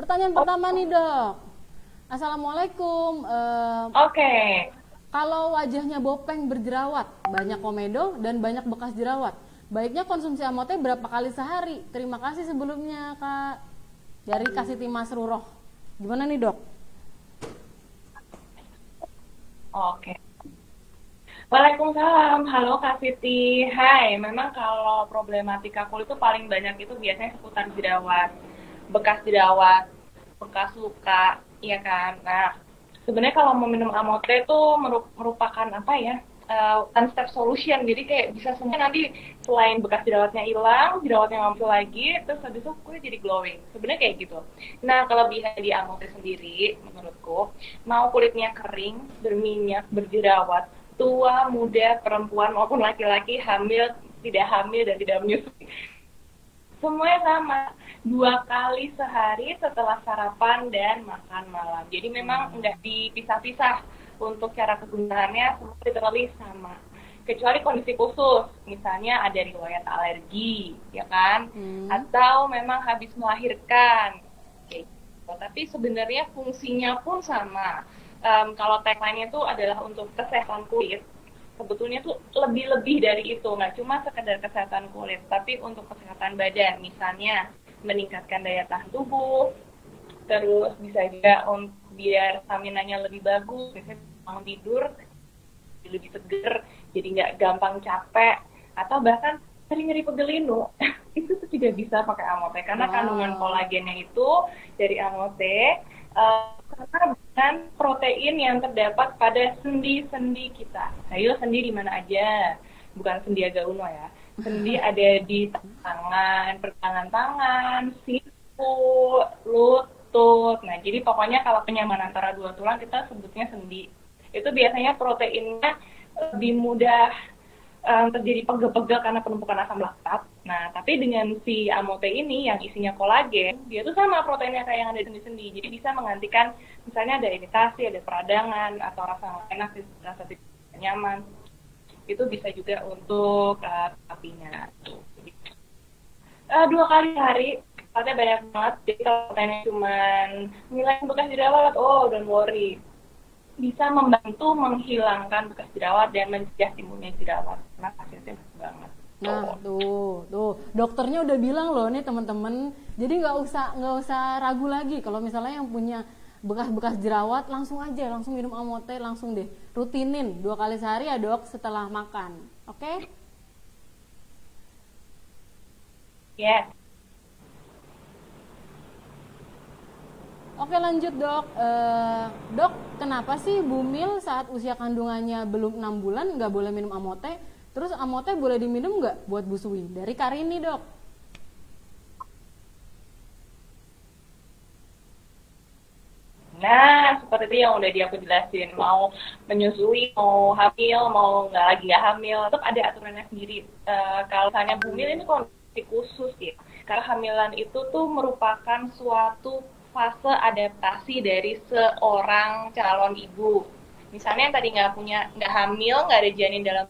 pertanyaan pertama nih dok. Assalamualaikum. Oke. Kalau wajahnya bopeng berjerawat, banyak komedo dan banyak bekas jerawat, baiknya konsumsi Amote berapa kali sehari? Terima kasih sebelumnya Kak. Dari Kasiti Masruroh. Gimana nih dok? Oke. Waalaikumsalam. Halo Kak Siti. Hai, memang kalau problematika kulit itu paling banyak itu biasanya seputar jerawat, bekas luka, iya kan. Nah, sebenarnya kalau mau minum Amote itu merupakan one step solution. Jadi kayak bisa semuanya nanti selain bekas jerawatnya hilang, jerawatnya muncul lagi, terus habis itu kulit jadi glowing. Sebenarnya kayak gitu. Nah, kelebihan di Amote sendiri menurutku, mau kulitnya kering, berminyak, berjerawat, tua, muda, perempuan maupun laki-laki, hamil, dan tidak menyusui, semuanya sama, 2 kali sehari setelah sarapan dan makan malam. Jadi memang nggak dipisah-pisah untuk cara kegunaannya, semua literally sama. Kecuali kondisi khusus, misalnya ada riwayat alergi, ya kan? Atau memang habis melahirkan. Kayak gitu. Tapi sebenarnya fungsinya pun sama. Kalau tagline-nya itu adalah untuk kesehatan kulit. Sebetulnya tuh lebih dari itu, nggak cuma sekedar kesehatan kulit, tapi untuk kesehatan badan, misalnya meningkatkan daya tahan tubuh, terus bisa juga biar staminanya lebih bagus, biasanya bangun tidur lebih seger, jadi nggak gampang capek, atau bahkan nyeri pegel linu. Itu tuh juga bisa pakai Amote, karena kandungan kolagennya itu dari Amote karena dengan protein yang terdapat pada sendi-sendi kita. Ayo, sendi di mana aja, bukan Sandiaga Uno ya. Sendi ada di tangan, pergelangan tangan, siku, lutut. Nah, jadi pokoknya kalau penyambungan antara dua tulang kita sebutnya sendi. Itu biasanya proteinnya lebih mudah terjadi pegel-pegel karena penumpukan asam laktat. Nah, tapi dengan si Amote ini yang isinya kolagen, dia tuh sama proteinnya kayak yang ada di sendi-sendi. Jadi bisa menggantikan, misalnya ada iritasi, ada peradangan, atau rasa enak, rasa tidak nyaman. Itu bisa juga untuk terapinya. 2 kali sehari, katanya banyak banget. Jadi kalau proteinnya cuma ngilangin bekas jerawat, don't worry. Bisa membantu menghilangkan bekas jerawat dan mencegah timbulnya jerawat, karena hasilnya bagus banget. Nah, tuh, dokternya udah bilang loh nih teman-teman. Jadi nggak usah ragu lagi kalau misalnya yang punya bekas-bekas jerawat, langsung minum Amote, langsung deh rutinin 2 kali sehari ya dok, setelah makan, oke? Yes. Oke lanjut dok. Dok, kenapa sih Bumil saat usia kandungannya belum 6 bulan nggak boleh minum Amote? Terus Amote boleh diminum nggak buat busui? Dari Karini dok. Nah, seperti yang udah aku jelasin, mau menyusui, mau hamil, mau nggak hamil, tetap ada aturannya sendiri. Kalau misalnya Bumil ini kondisi khusus ya, karena hamilan itu tuh merupakan suatu fase adaptasi dari seorang calon ibu. Misalnya yang tadi nggak hamil, nggak ada janin dalam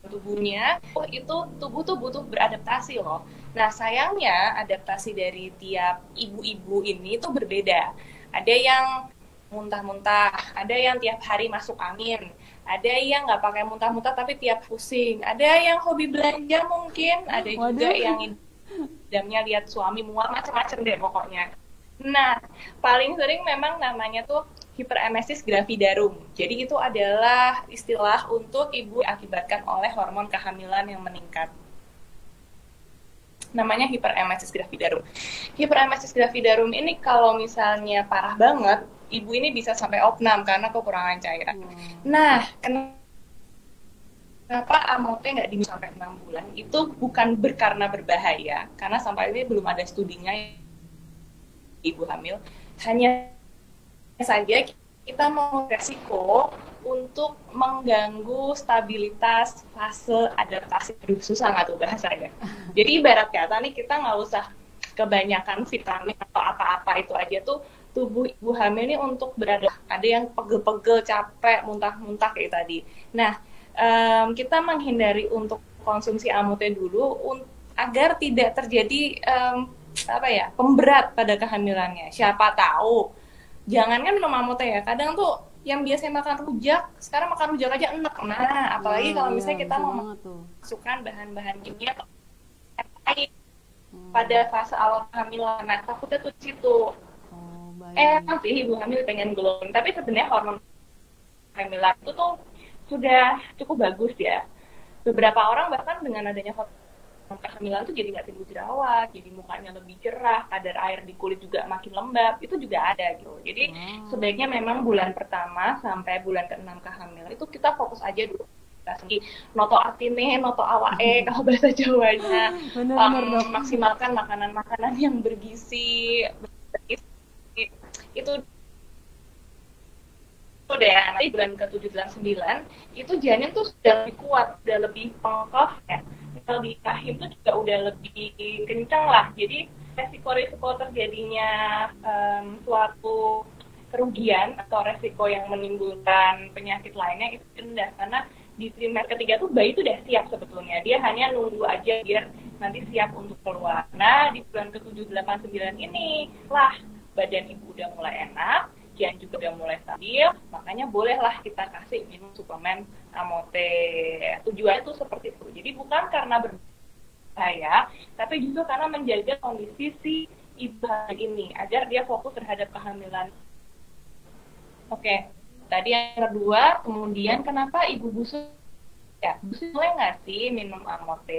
tubuhnya, itu tubuh tuh butuh beradaptasi loh. Nah sayangnya adaptasi dari tiap ibu-ibu ini tuh berbeda. Ada yang muntah-muntah, ada yang tiap hari masuk angin, ada yang nggak pakai muntah-muntah tapi tiap pusing, ada yang hobi belanja mungkin, ada juga Waduh. yang idamnya lihat suami mual, macam-macam deh pokoknya. Nah, paling sering memang namanya tuh hiperemesis gravidarum. Jadi itu adalah istilah untuk ibu akibatkan oleh hormon kehamilan yang meningkat. Namanya hiperemesis gravidarum. Hiperemesis gravidarum ini kalau misalnya parah banget, ibu ini bisa sampai opnam karena kekurangan cairan. Nah, kenapa AMOT nggak diminum sampai 6 bulan? Itu bukan karena berbahaya, karena sampai ini belum ada studinya ibu hamil. Hanya saja kita mau resiko untuk mengganggu stabilitas fase adaptasi. Aduh, susah nggak tuh bahasanya. Jadi ibarat kata nih, kita nggak usah kebanyakan vitamin atau apa-apa itu aja tuh tubuh ibu hamil ini untuk beradaptasi. Ada yang pegel-pegel, capek, muntah-muntah kayak tadi. Nah, kita menghindari untuk konsumsi AMOT dulu agar tidak terjadi pemberat pada kehamilannya. Siapa tahu, jangankan minum AMOT ya, kadang tuh yang biasanya makan rujak, sekarang makan rujak aja enak. Nah, apalagi kalau misalnya kita mau masukkan bahan-bahan kimia lain pada fase awal kehamilan, nah takutnya tuh di situ. Emang sih ibu hamil pengen glowing, tapi sebenarnya hormon kehamilan itu tuh sudah cukup bagus ya. Beberapa orang bahkan dengan adanya hormon kehamilan tuh jadi nggak timbul jerawat, jadi mukanya lebih cerah, kadar air di kulit juga makin lembab, itu juga ada gitu. Jadi sebaiknya memang bulan pertama sampai bulan ke-6 kehamilan itu kita fokus aja dulu. Noto atine, noto awae kalau bahasa Jawanya. Maksimalkan makanan-makanan yang bergizi. Itu udah ya, nanti bulan ke-7, 8, 9 itu janin tuh sudah lebih kuat, sudah lebih pengkoh ya. Kalau di rahim tuh juga udah lebih kencang lah. Jadi resiko-resiko terjadinya suatu kerugian atau resiko yang menimbulkan penyakit lainnya itu rendah, karena di trimester ketiga tuh bayi tuh udah siap sebetulnya. Dia hanya nunggu aja biar nanti siap untuk keluar. Nah, di bulan ke-7, 8, 9 ini lah badan ibu udah mulai enak, janin juga udah mulai stabil, makanya bolehlah kita kasih minum suplemen AMOT. Tujuannya tuh seperti itu. Jadi bukan karena berbahaya, tapi juga karena menjaga kondisi si ibu hamil ini agar dia fokus terhadap kehamilan. Oke, tadi yang kedua, kemudian kenapa ibu busuk? Ya, busuk boleh nggak sih minum AMOT?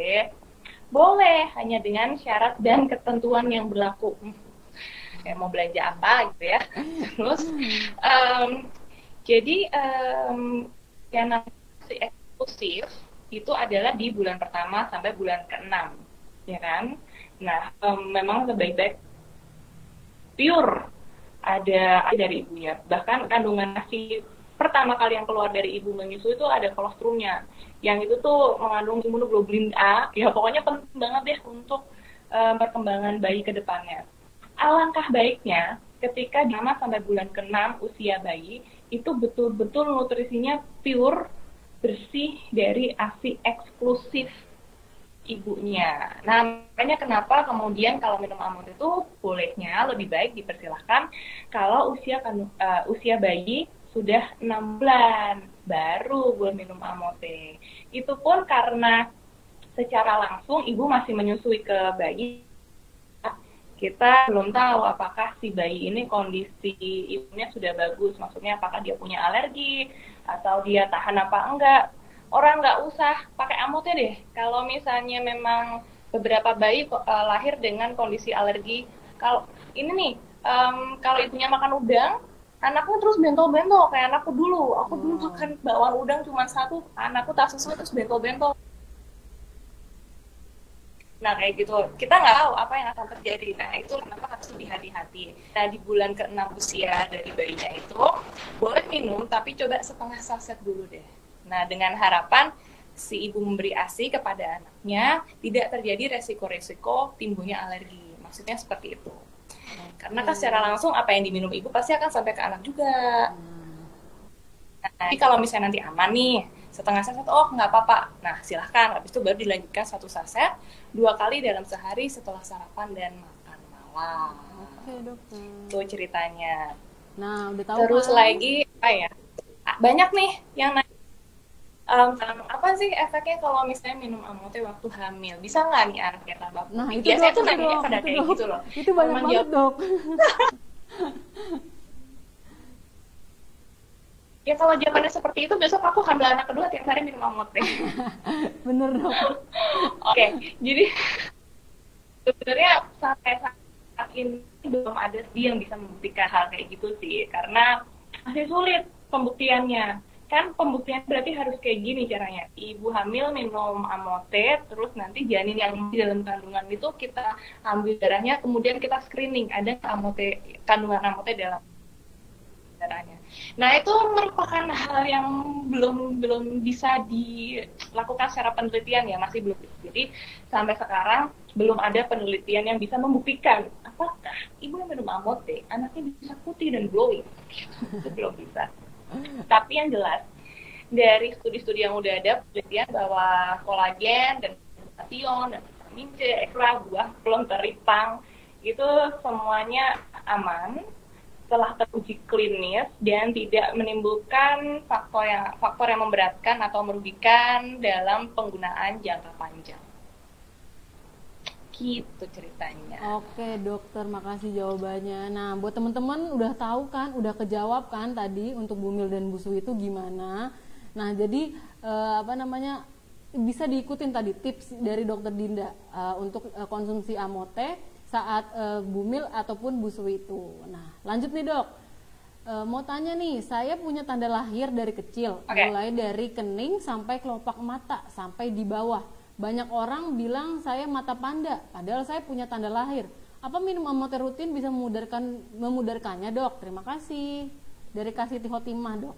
Boleh, hanya dengan syarat dan ketentuan yang berlaku. Kayak mau belanja apa gitu ya. Terus jadi yang namanya eksklusif itu adalah di bulan pertama sampai bulan ke-6, ya kan? Nah, memang sebaik-baik pure ada dari ibunya. Bahkan kandungan nasi pertama kali yang keluar dari ibu menyusui itu ada kolostrumnya. Yang itu tuh mengandung imunoglobulin A. Ya pokoknya penting banget deh untuk perkembangan bayi ke depannya. Alangkah baiknya ketika di 5 sampai bulan ke-6 usia bayi itu betul-betul nutrisinya pure, bersih dari ASI eksklusif ibunya. Nah, makanya kenapa kemudian kalau minum AMOT itu bolehnya lebih baik dipersilahkan kalau usia bayi sudah 6 bulan baru boleh minum AMOT. Itu pun karena secara langsung ibu masih menyusui ke bayi, kita belum tahu apakah si bayi ini kondisi ibunya sudah bagus, maksudnya apakah dia punya alergi atau dia tahan apa enggak. Orang nggak usah pakai AMOT deh kalau misalnya memang beberapa bayi lahir dengan kondisi alergi. Kalau ini nih, kalau ibunya makan udang, anaknya terus bentol-bentol kayak anakku dulu. Aku dulu makan bakwan udang cuma satu, anakku tak sesuai terus bentol-bentol. Nah kayak gitu, kita nggak tahu apa yang akan terjadi. Nah itu kenapa harus lebih hati-hati. Nah di bulan ke-6 usia dari bayinya itu boleh minum, tapi coba setengah saset dulu deh. Nah dengan harapan si ibu memberi ASI kepada anaknya tidak terjadi resiko-resiko timbulnya alergi. Maksudnya seperti itu. Karena kan secara langsung apa yang diminum ibu pasti akan sampai ke anak juga. Nah, jadi kalau misalnya nanti aman nih, setengah saset, oh nggak apa-apa. Nah silahkan, habis itu baru dilanjutkan 1 saset 2 kali dalam sehari setelah sarapan dan makan malam. Oke dokter. Itu ceritanya. Nah udah tahu Terus kan? lagi apa ya? Banyak nih yang nanya, apa sih efeknya kalau misalnya minum amote waktu hamil? Bisa nggak nih anaknya tambah putih? Nah itu Biasanya dok, tuh itu nanyanya dok, pada itu kayak dok. gitu loh. Itu banyak Teman banget jawab, dok. ya kalau jawabannya seperti itu, besok aku hamil anak kedua tiap hari minum amote. Bener dok. Oke, jadi sebenarnya sampai saat ini belum ada sih yang bisa membuktikan hal kayak gitu sih, karena masih sulit pembuktiannya. Kan pembuktian berarti harus kayak gini caranya. Ibu hamil minum amote, terus nanti janin yang di dalam kandungan itu kita ambil darahnya, kemudian kita screening ada amote, kandungan amote dalam darahnya. Nah itu merupakan hal yang belum bisa dilakukan secara penelitian ya, masih belum. Jadi sampai sekarang belum ada penelitian yang bisa membuktikan apakah ibu yang minum amote anaknya bisa putih dan glowing. Itu belum bisa. Tapi yang jelas dari studi-studi yang udah ada penelitian bahwa kolagen dan glutathione dan vitamin C, ekstra buah, plum, teripang itu semuanya aman setelah teruji klinis dan tidak menimbulkan faktor yang memberatkan atau merugikan dalam penggunaan jangka panjang. Gitu ceritanya. Oke dokter, makasih jawabannya. Nah buat teman-teman udah tahu kan, udah kejawab kan tadi untuk Bumil dan Busu itu gimana. Nah jadi bisa diikutin tadi tips dari dokter Dinda untuk konsumsi amote saat Bumil ataupun Busu itu. Nah lanjut nih dok, mau tanya nih, saya punya tanda lahir dari kecil, mulai dari kening sampai kelopak mata sampai di bawah. Banyak orang bilang saya mata panda, padahal saya punya tanda lahir. Apa minum amote rutin bisa memudarkannya dok? Terima kasih. Dari Kasiti Hotimah dok.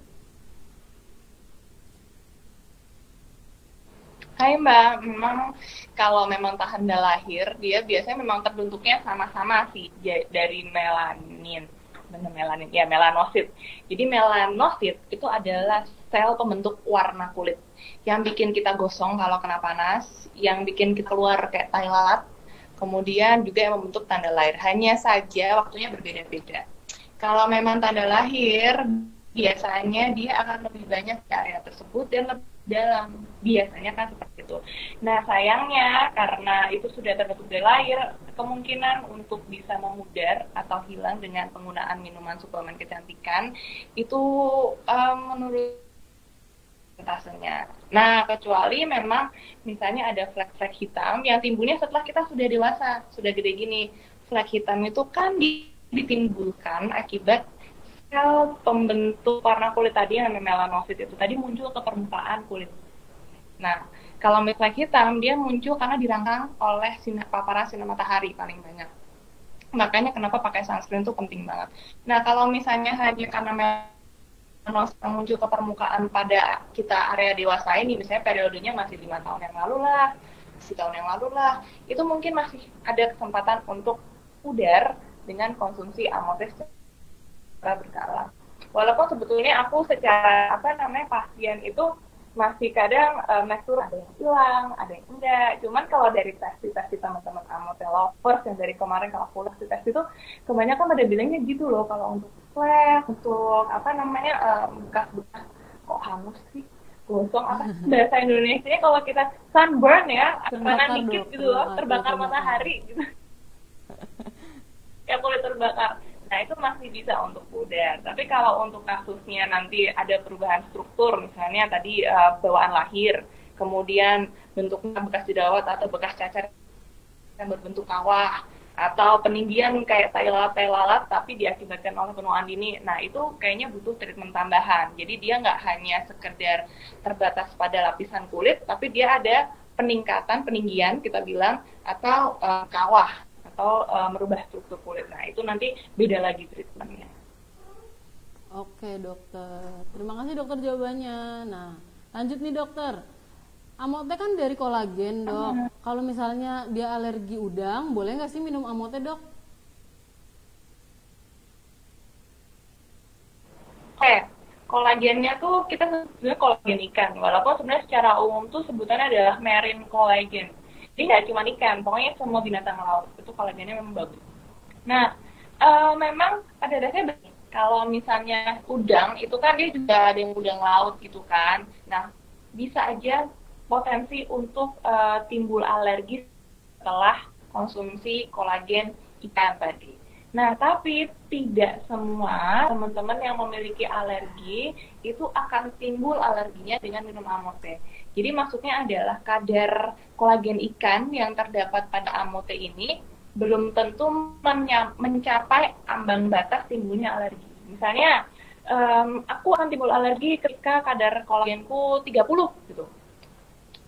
Hai Mbak, memang kalau memang tanda lahir, dia biasanya memang terbentuknya sama-sama sih dari melanin. Benar melanin, ya melanosit. Jadi melanosit itu adalah sel pembentuk warna kulit yang bikin kita gosong kalau kena panas, yang bikin kita keluar kayak tai lalat, kemudian juga yang membentuk tanda lahir. Hanya saja waktunya berbeda-beda. Kalau memang tanda lahir, biasanya dia akan lebih banyak di area tersebut dan lebih dalam, biasanya kan seperti itu. Nah sayangnya karena itu sudah terbentuk dari lahir, kemungkinan untuk bisa memudar atau hilang dengan penggunaan minuman suplemen kecantikan itu menurut persentasenya. Nah kecuali memang misalnya ada flek-flek hitam yang timbulnya setelah kita sudah dewasa, sudah gede gini. Flek hitam itu kan ditimbulkan akibat sel pembentuk warna kulit tadi yang namanya melanosit itu tadi muncul ke permukaan kulit. Nah, kalau flek hitam dia muncul karena dirangsang oleh paparan sinar matahari paling banyak. Makanya kenapa pakai sunscreen itu penting banget. Nah, kalau misalnya hanya karena melanosit muncul ke permukaan pada kita area dewasa ini, misalnya periodenya masih 5 tahun yang lalu lah, 10 tahun yang lalu lah, itu mungkin masih ada kesempatan untuk pudar dengan konsumsi amote berkala. Walaupun sebetulnya aku secara pasien itu masih kadang tekstur ada yang hilang, ada yang enggak. Cuman kalau dari tes teman-teman amote lovers yang dari kemarin kalau aku tes itu kebanyakan pada bilangnya gitu loh, kalau untuk flek, untuk bekas-bekas kok hangus sih, gosong bahasa Indonesia kalau kita sunburn ya, panas dikit gitu loh, terbakar matahari gitu. Ya kulit terbakar. Nah itu masih bisa untuk pudar. Tapi kalau untuk kasusnya nanti ada perubahan struktur, misalnya tadi bawaan lahir, kemudian bentuknya bekas jerawat atau bekas cacar yang berbentuk kawah, atau peninggian kayak tai lalat tapi diakibatkan oleh penuaan dini, nah itu kayaknya butuh treatment tambahan. Jadi dia nggak hanya sekedar terbatas pada lapisan kulit, tapi dia ada peninggian kita bilang, atau kawah, atau merubah struktur kulit. Nah itu nanti beda lagi treatmentnya. Oke dokter, terima kasih dokter jawabannya. Nah lanjut nih dokter, amote kan dari kolagen dok. Kalau misalnya dia alergi udang, boleh nggak sih minum amote dok? Oke, Kolagennya tuh kita sebenarnya kolagen ikan, walaupun sebenarnya secara umum tuh sebutannya adalah marine collagen. Jadi nggak cuma ikan, pokoknya semua binatang laut itu kolagennya memang bagus. Nah, memang pada dasarnya kalau misalnya udang itu kan dia juga ada yang udang laut gitu kan. Nah, bisa aja potensi untuk timbul alergi setelah konsumsi kolagen ikan tadi. Nah, tapi tidak semua teman-teman yang memiliki alergi itu akan timbul alerginya dengan minum amote. Jadi maksudnya adalah kadar kolagen ikan yang terdapat pada amote ini belum tentu mencapai ambang batas timbulnya alergi. Misalnya, aku akan timbul alergi ketika kadar kolagenku 30 gitu.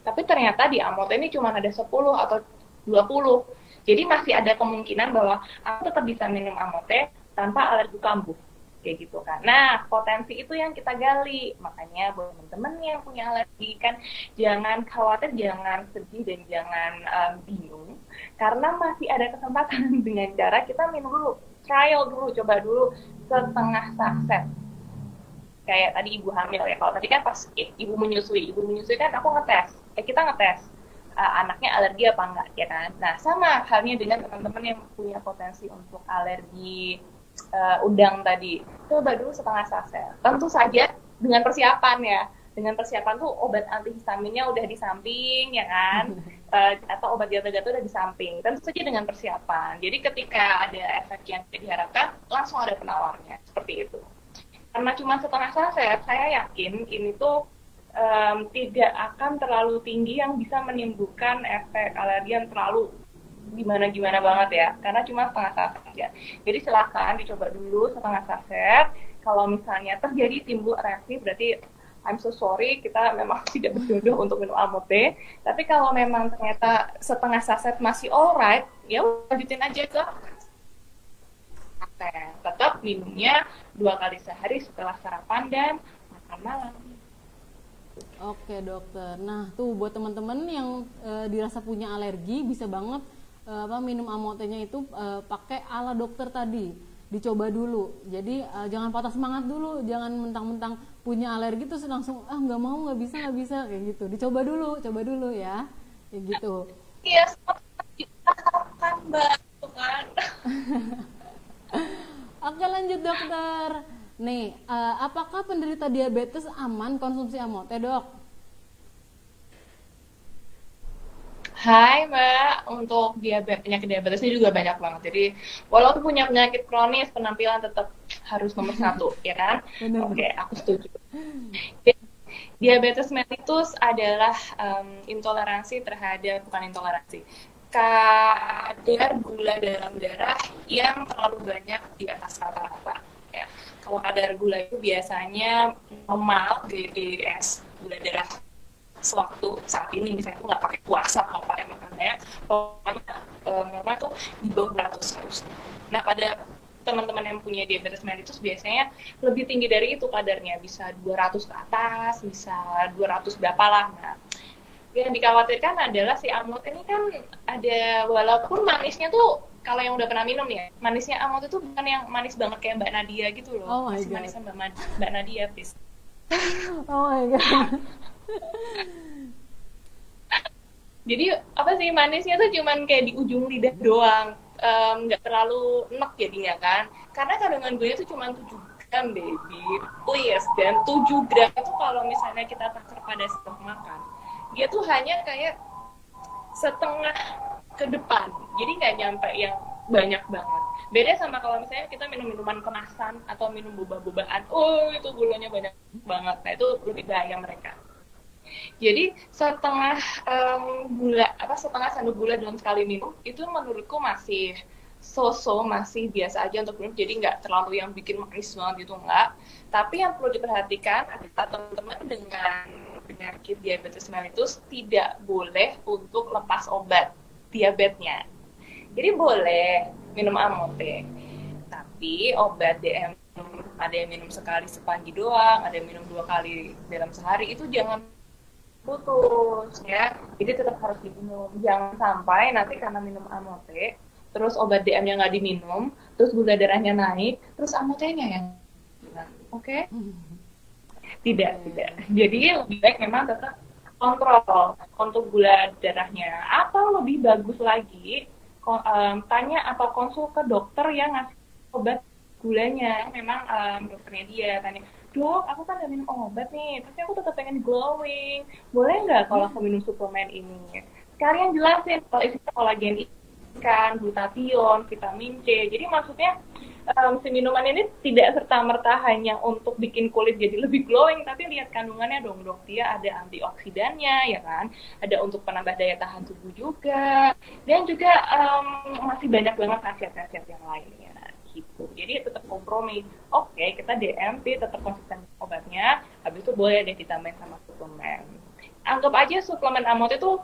Tapi ternyata di amote ini cuma ada 10 atau 20. Jadi masih ada kemungkinan bahwa aku tetap bisa minum amote tanpa alergi kambuh. Kayak gitu kan. Nah, potensi itu yang kita gali. Makanya buat teman-teman yang punya alergi kan jangan khawatir, jangan sedih, dan jangan bingung. Karena masih ada kesempatan dengan cara kita minum dulu. Trial dulu, coba dulu setengah saset. Kayak tadi ibu hamil ya. Kalau tadi kan pas ibu menyusui kan aku ngetes. Kita ngetes. Anaknya alergi apa enggak, ya kan? Nah, sama halnya dengan teman-teman yang punya potensi untuk alergi udang tadi. Coba dulu setengah saset. Tentu saja dengan persiapan ya. Dengan persiapan tuh obat antihistaminnya udah di samping, ya kan? Atau obat gatal-gatal udah di samping. Tentu saja dengan persiapan. Jadi ketika ada efek yang tidak diharapkan, langsung ada penawarnya. Seperti itu. Karena cuma setengah saset, saya yakin ini tuh tidak akan terlalu tinggi yang bisa menimbulkan efek alergi yang terlalu gimana-gimana banget ya, karena cuma setengah saset aja. Jadi silakan dicoba dulu setengah saset. Kalau misalnya terjadi timbul reaksi, berarti I'm so sorry, kita memang tidak berjodoh untuk minum amote. Tapi kalau memang ternyata setengah saset masih alright, ya lanjutin aja ke saset. Tetap minumnya 2 kali sehari setelah sarapan dan makan malam. Oke dokter. Nah tuh buat teman-teman yang dirasa punya alergi bisa banget minum amotenya itu pakai ala dokter tadi. Dicoba dulu. Jadi jangan patah semangat dulu, jangan mentang-mentang punya alergi terus langsung nggak mau, nggak bisa kayak gitu. Coba dulu ya, kayak gitu. Iya, kan mbak, kan. Oke lanjut dokter. Nih, apakah penderita diabetes aman konsumsi amote, dok? Hai Mbak, untuk penyakit diabetes ini juga banyak banget. Jadi, walaupun punya penyakit kronis, penampilan tetap harus nomor 1, ya kan? Oke, aku setuju. Diabetes mellitus adalah intoleransi terhadap, bukan intoleransi, kadar gula dalam darah yang terlalu banyak di atas rata-rata. Ya. Kalau kadar gula itu biasanya normal GDS, gula darah sewaktu saat ini misalnya aku nggak pakai puasa atau pakai makan banyak, pokoknya normal tuh di bawah 100 harusnya. Nah pada teman-teman yang punya diabetes mellitus biasanya lebih tinggi dari itu kadarnya, bisa 200 ke atas, bisa 200 berapa lah. Nah yang dikhawatirkan adalah si amote ini kan ada, walaupun manisnya tuh kalau yang udah pernah minum ya, manisnya amote itu bukan yang manis banget kayak Mbak Nadia gitu loh. Masih manisnya Mbak Nadia, please. Oh my god. Jadi apa sih, manisnya tuh cuman kayak di ujung lidah doang, nggak terlalu enak jadinya kan, karena kandungan gulanya tuh cuma 7 gram baby, please. Dan 7 gram itu kalau misalnya kita takar pada setelah makan, dia tuh hanya kayak setengah ke depan, jadi nggak nyampe yang banyak banget. Beda sama kalau misalnya kita minum minuman kemasan atau minum boba-bobaan, itu gulanya banyak banget. Nah itu lebih bahaya mereka. Jadi setengah setengah sendok gula dalam sekali minum itu menurutku masih masih biasa aja untuk minum. Jadi nggak terlalu yang bikin manis banget gitu, nggak. Tapi yang perlu diperhatikan adalah teman-teman dengan penyakit diabetes mellitus tidak boleh untuk lepas obat diabetesnya. Jadi boleh minum amote, tapi obat DM ada yang minum sekali sepagi doang, ada yang minum 2 kali dalam sehari, itu jangan putus ya. Jadi tetap harus diminum. Jangan sampai nanti karena minum amote, terus obat DM-nya nggak diminum, terus gula darahnya naik, terus amotenya yang hilang. Oke? Tidak, Oke. tidak. Jadi lebih baik memang tetap kontrol untuk gula darahnya. Atau lebih bagus lagi, tanya atau konsul ke dokter yang ngasih obat gulanya. Memang dokternya dia tanya, dok, aku kan udah minum obat nih, tapi aku tetap pengen glowing. Boleh nggak kalau aku minum suplemen ini? Sekalian jelasin kalau isinya kolagen ikan, glutathione, vitamin C. Jadi maksudnya si minuman ini tidak serta-merta hanya untuk bikin kulit jadi lebih glowing, tapi lihat kandungannya dong dok, dia ada antioksidannya ya kan, ada untuk penambah daya tahan tubuh juga, dan juga masih banyak banget khasiat-khasiat yang lainnya gitu. Jadi tetap kompromi. Oke, kita DMP tetap konsisten obatnya, habis itu boleh deh ditambahin sama suplemen. Anggap aja suplemen amot itu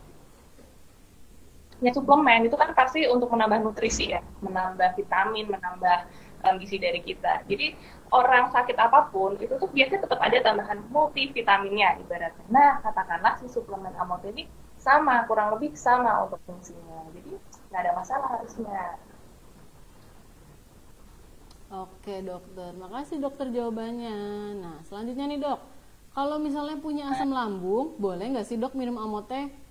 ya, suplemen itu kan pasti untuk menambah nutrisi ya, menambah vitamin, menambah gizi dari kita. Jadi orang sakit apapun itu tuh biasanya tetap ada tambahan multivitaminnya ibaratnya. Nah, katakanlah si suplemen amot ini sama, kurang lebih sama untuk fungsinya. Jadi nggak ada masalah harusnya. Oke dokter, makasih dokter jawabannya. Nah selanjutnya nih dok, kalau misalnya punya asam lambung, boleh nggak sih dok minum amote?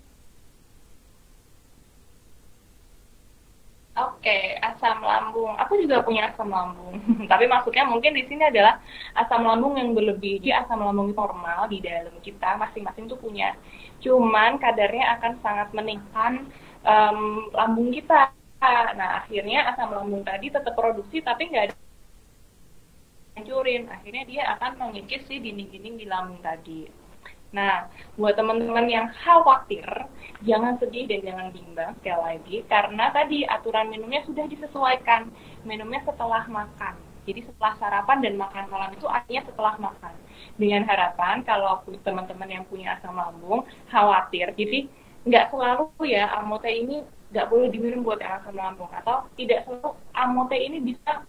Oke, asam lambung. Aku juga punya asam lambung. Tapi maksudnya mungkin di sini adalah asam lambung yang berlebih. Jadi asam lambung itu normal di dalam kita, masing-masing tuh punya. Cuman kadarnya akan sangat meningkatkan lambung kita. Nah, akhirnya asam lambung tadi tetap produksi tapi nggak ada hancurin. Akhirnya dia akan mengikis si dinding-dinding di lambung tadi. Nah, buat teman-teman yang khawatir, jangan sedih dan jangan bimbang sekali lagi, karena tadi aturan minumnya sudah disesuaikan. Minumnya setelah makan. Jadi setelah sarapan dan makan malam itu artinya setelah makan. Dengan harapan kalau teman-teman yang punya asam lambung khawatir, jadi nggak selalu ya amote ini nggak boleh diminum buat yang asam lambung, atau tidak selalu amote ini bisa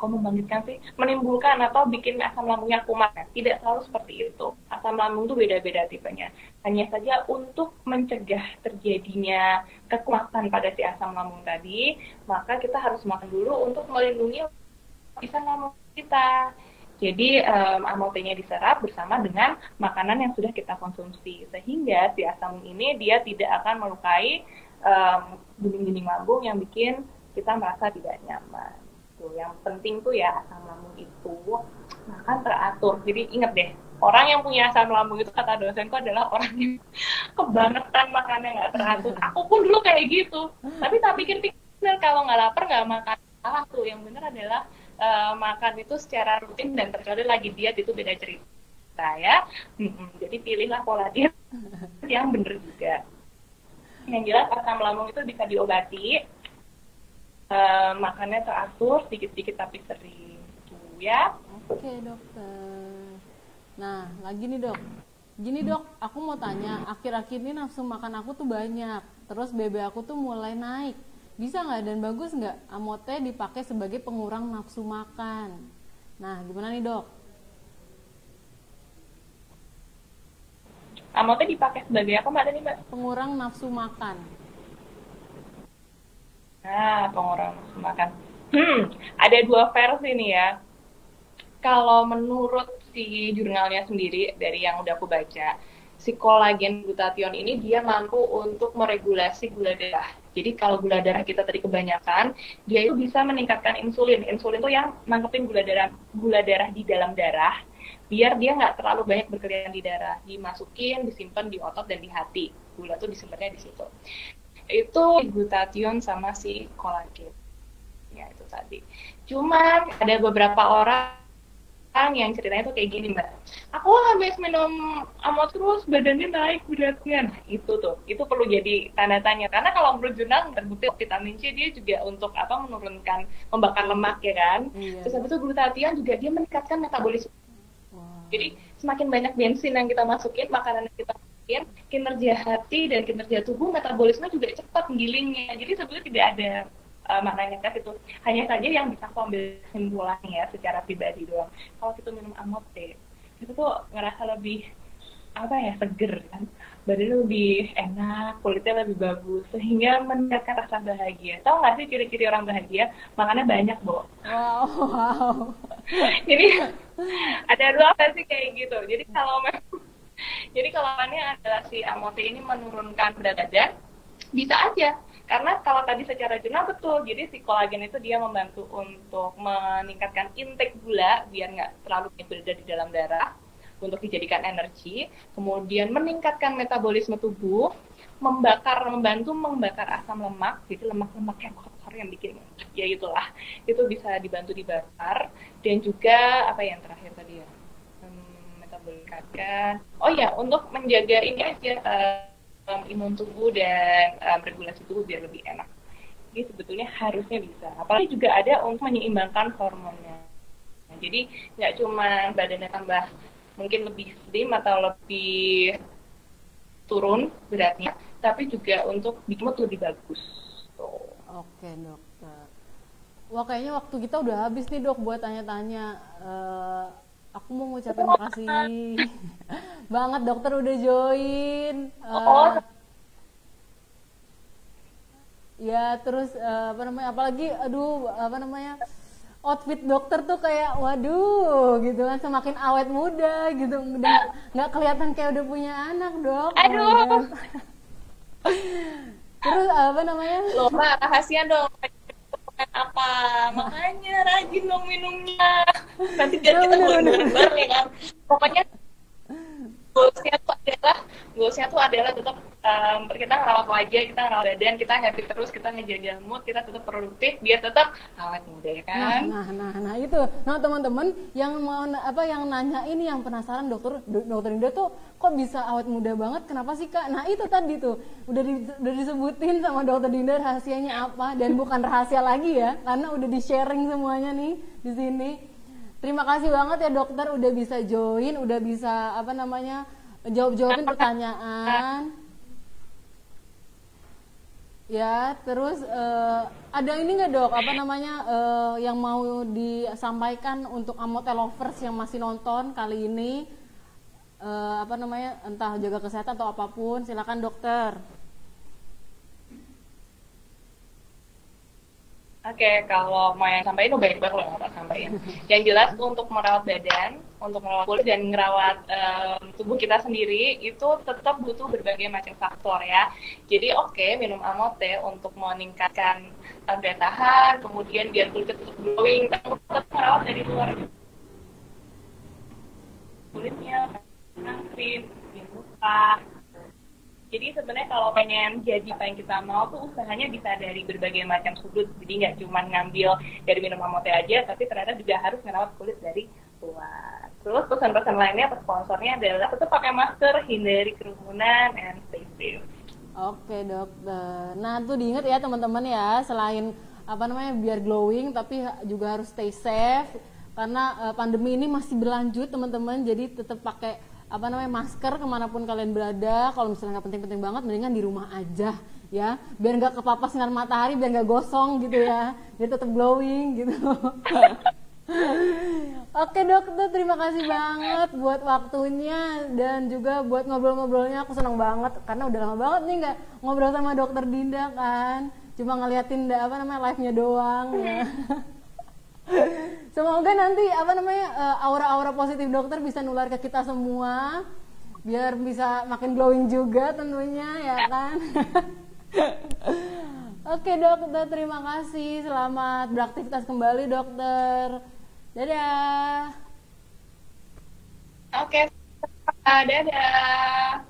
membangkitkan sih, menimbulkan atau bikin asam lambungnya kumat. Tidak selalu seperti itu. Asam lambung itu beda-beda tipenya. Hanya saja untuk mencegah terjadinya kekumatan pada si asam lambung tadi, maka kita harus makan dulu untuk melindungi asam lambung kita. Jadi amotenya diserap bersama dengan makanan yang sudah kita konsumsi, sehingga si asam ini dia tidak akan melukai dinding-dinding lambung yang bikin kita merasa tidak nyaman. Yang penting tuh ya asam lambung itu makan teratur. Jadi inget deh, orang yang punya asam lambung itu kata dosenku adalah orang yang kebangetan makannya nggak teratur. Aku pun dulu kayak gitu. Tapi tak pikir-pikir kalau nggak lapar nggak makan. Salah tuh. Yang benar adalah makan itu secara rutin, dan terkadang lagi diet itu beda cerita ya. Jadi pilihlah pola diet yang benar juga. Yang jelas asam lambung itu bisa diobati. Makannya teratur, sedikit-sedikit tapi sering gitu ya. Oke dokter. Nah lagi nih dok, gini dok, aku mau tanya, akhir-akhir ini nafsu makan aku tuh banyak, terus BB aku tuh mulai naik, bisa nggak dan bagus nggak amote dipakai sebagai pengurang nafsu makan? Nah gimana nih dok? Amote dipakai sebagai apa mbak tadi mbak? Pengurang nafsu makan. Nah, pengurang nafsu makan. Ada dua versi nih ya. Kalau menurut si jurnalnya sendiri dari yang udah aku baca, si kolagen glutathione ini dia mampu untuk meregulasi gula darah. Jadi kalau gula darah kita tadi kebanyakan, dia itu bisa meningkatkan insulin. Insulin itu yang nangkepin gula darah di dalam darah, biar dia nggak terlalu banyak berkeliaran di darah, dimasukin, disimpan di otot dan di hati. Gula tuh disimpannya di situ. Itu glutathione sama si kolagen ya itu tadi. Cuman ada beberapa orang yang ceritanya tuh kayak gini mbak, aku habis minum amot terus badannya naik beratnya. Nah, itu perlu jadi tanda tanya, karena kalau menurut jurnal terbukti vitamin C dia juga untuk menurunkan, membakar lemak ya kan. Terus habis itu glutathione juga dia meningkatkan metabolisme. Jadi semakin banyak bensin yang kita masukin, makanan yang kita masukin, kinerja hati dan kinerja tubuh, metabolisme juga cepat menggilingnya. Jadi sebenarnya tidak ada maknanya tes itu. Hanya saja yang bisa aku ambil kesimpulannya ya secara pribadi doang. Kalau kita minum amote, itu tuh ngerasa lebih apa ya, seger kan, badannya lebih enak, kulitnya lebih bagus, sehingga meningkatkan rasa bahagia. Tahu nggak sih ciri-ciri orang bahagia? Makannya banyak, Bo. Wow, wow. Jadi ada dua versi kayak gitu. Jadi kalau makannya adalah si amote ini menurunkan berat badan, bisa aja. Karena kalau tadi secara jurnal betul, jadi si kolagen itu dia membantu untuk meningkatkan intake gula biar nggak terlalu berada di dalam darah untuk dijadikan energi, kemudian meningkatkan metabolisme tubuh, membantu membakar asam lemak, jadi lemak-lemak yang kotor yang bikin ya itulah, itu bisa dibantu dibakar, dan juga apa yang terakhir tadi ya, metabolisme. Oh ya, untuk menjaga ini aja imun tubuh dan regulasi tubuh biar lebih enak. Jadi sebetulnya harusnya bisa. Apalagi juga ada untuk menyeimbangkan hormonnya. Nah, jadi nggak cuma badannya tambah mungkin lebih slim atau lebih turun beratnya, tapi juga untuk bikin mood lebih bagus. Tuh. Oke dokter. Wah kayaknya waktu kita udah habis nih dok buat tanya-tanya. Aku mau ngucapin makasih banget dokter udah join. Ya terus apa namanya, apalagi aduh apa namanya, outfit dokter tuh kayak waduh gitu kan, semakin awet muda gitu, udah nggak kelihatan kayak udah punya anak dok. Aduh. Terus apa namanya? Loh, Mbak, rahasia dong. Apa? Makanya rajin dong minumnya. Nanti biar kita bareng ya kan. Pokoknya goalsnya tuh adalah tetap kita ngerawat wajah, kita ngerawat badan, kita happy terus, kita ngejaga mood, kita tetap produktif biar tetap awet muda ya kan. Nah itu. Nah teman-teman yang mau yang nanya ini, yang penasaran dokter Dinda tuh kok bisa awet muda banget, kenapa sih kak? Nah itu tadi tuh udah disebutin sama dokter Dinda rahasianya apa, dan bukan rahasia lagi ya karena udah di sharing semuanya nih di sini. Terima kasih banget ya dokter udah bisa join, udah bisa apa namanya jawabin pertanyaan. Ya, terus ada ini nggak dok, apa namanya yang mau disampaikan untuk Amote lovers yang masih nonton kali ini, apa namanya, entah jaga kesehatan atau apapun, silakan dokter. Oke, kalau mau yang sampaikan baik banget loh Pak sampaikan. Yang jelas untuk merawat badan, untuk merawat kulit dan merawat tubuh kita sendiri itu tetap butuh berbagai macam faktor ya. Jadi oke, minum Amote untuk meningkatkan daya tahan, kemudian biar kulit tetap glowing, tetap merawat dari luar kulitnya, krim, biar luka. Jadi sebenarnya kalau pengen jadi apa yang kita mau tuh usahanya bisa dari berbagai macam sudut. Jadi nggak cuma ngambil dari minum Amote aja, tapi ternyata juga harus merawat kulit dari luar. Terus pesan-pesan lainnya, sponsornya adalah tetap pakai masker, hindari kerumunan, and stay safe. Oke dokter. Nah tuh diingat ya teman-teman ya, selain apa namanya biar glowing, tapi juga harus stay safe karena pandemi ini masih berlanjut teman-teman. Jadi tetap pakai apa namanya masker kemanapun kalian berada. Kalau misalnya nggak penting-penting banget, mendingan di rumah aja ya, biar nggak kepapas sinar matahari, biar nggak gosong gitu ya, biar tetap glowing gitu. Oke dokter, terima kasih banget buat waktunya dan juga buat ngobrol-ngobrolnya. Aku senang banget karena udah lama banget nih nggak ngobrol sama dokter Dinda kan, cuma ngeliatin apa namanya live-nya doang ya. Semoga nanti apa namanya aura-aura positif dokter bisa nular ke kita semua biar bisa makin glowing juga tentunya ya kan. Oke dokter, terima kasih, selamat beraktivitas kembali dokter. Dadah. Oke, dadah.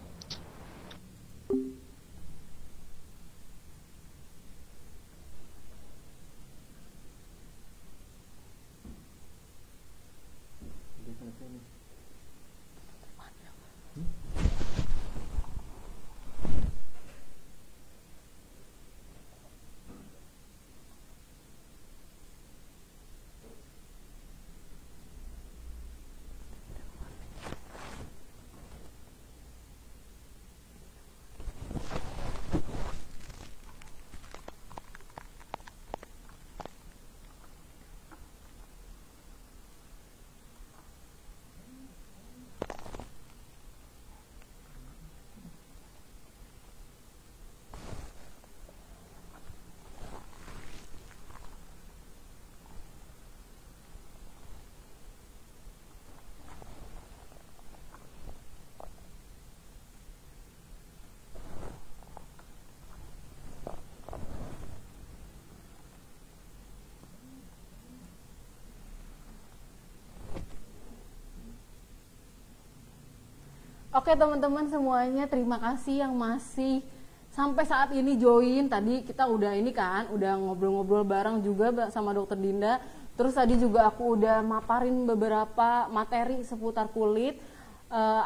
Oke teman-teman semuanya, terima kasih yang masih sampai saat ini join. Tadi kita udah ini kan, udah ngobrol-ngobrol bareng juga sama Dokter Dinda. Terus tadi juga aku udah maparin beberapa materi seputar kulit.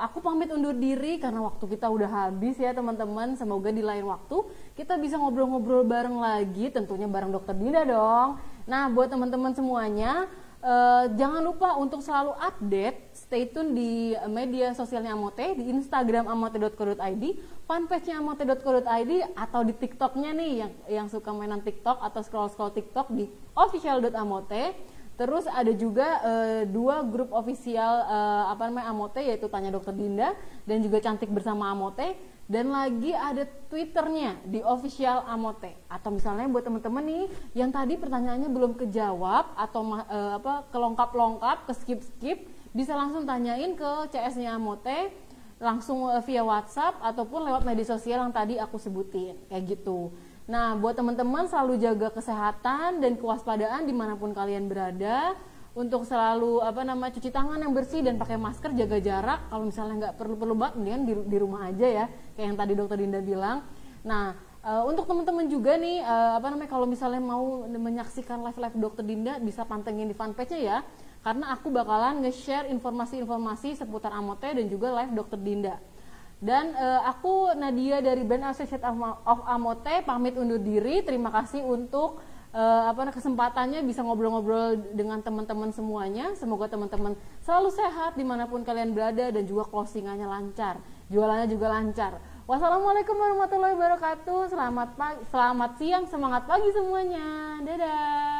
Aku pamit undur diri karena waktu kita udah habis ya teman-teman. Semoga di lain waktu kita bisa ngobrol-ngobrol bareng lagi, tentunya bareng Dokter Dinda dong. Nah buat teman-teman semuanya, jangan lupa untuk selalu update, stay tune di media sosialnya Amote, di Instagram amote.co.id, fanpage-nya amote.co.id, atau di TikTok-nya nih yang suka mainan TikTok atau scroll-scroll TikTok di official.amote. Terus ada juga 2 grup official Amote, yaitu Tanya Dokter Dinda dan juga Cantik Bersama Amote. Dan lagi ada Twitternya di official Amote. Atau misalnya buat teman-teman nih yang tadi pertanyaannya belum kejawab atau kelongkap-longkap, ke-skip, bisa langsung tanyain ke CS-nya Amote langsung via WhatsApp ataupun lewat media sosial yang tadi aku sebutin, kayak gitu. Nah, buat teman-teman selalu jaga kesehatan dan kewaspadaan dimanapun kalian berada, untuk selalu cuci tangan yang bersih dan pakai masker, jaga jarak. Kalau misalnya nggak perlu banget, mendingan di rumah aja ya, kayak yang tadi Dokter Dinda bilang. Nah, untuk teman-teman juga nih, kalau misalnya mau menyaksikan live Dokter Dinda, bisa pantengin di fanpage-nya ya, karena aku bakalan nge-share informasi-informasi seputar Amote dan juga live Dokter Dinda. Dan aku Nadia dari Brand Associate of Amote pamit undur diri. Terima kasih untuk kesempatannya bisa ngobrol-ngobrol dengan teman-teman semuanya. Semoga teman-teman selalu sehat dimanapun kalian berada dan juga closingannya lancar, jualannya juga lancar. Wassalamualaikum warahmatullahi wabarakatuh. Selamat siang, semangat pagi semuanya. Dadah.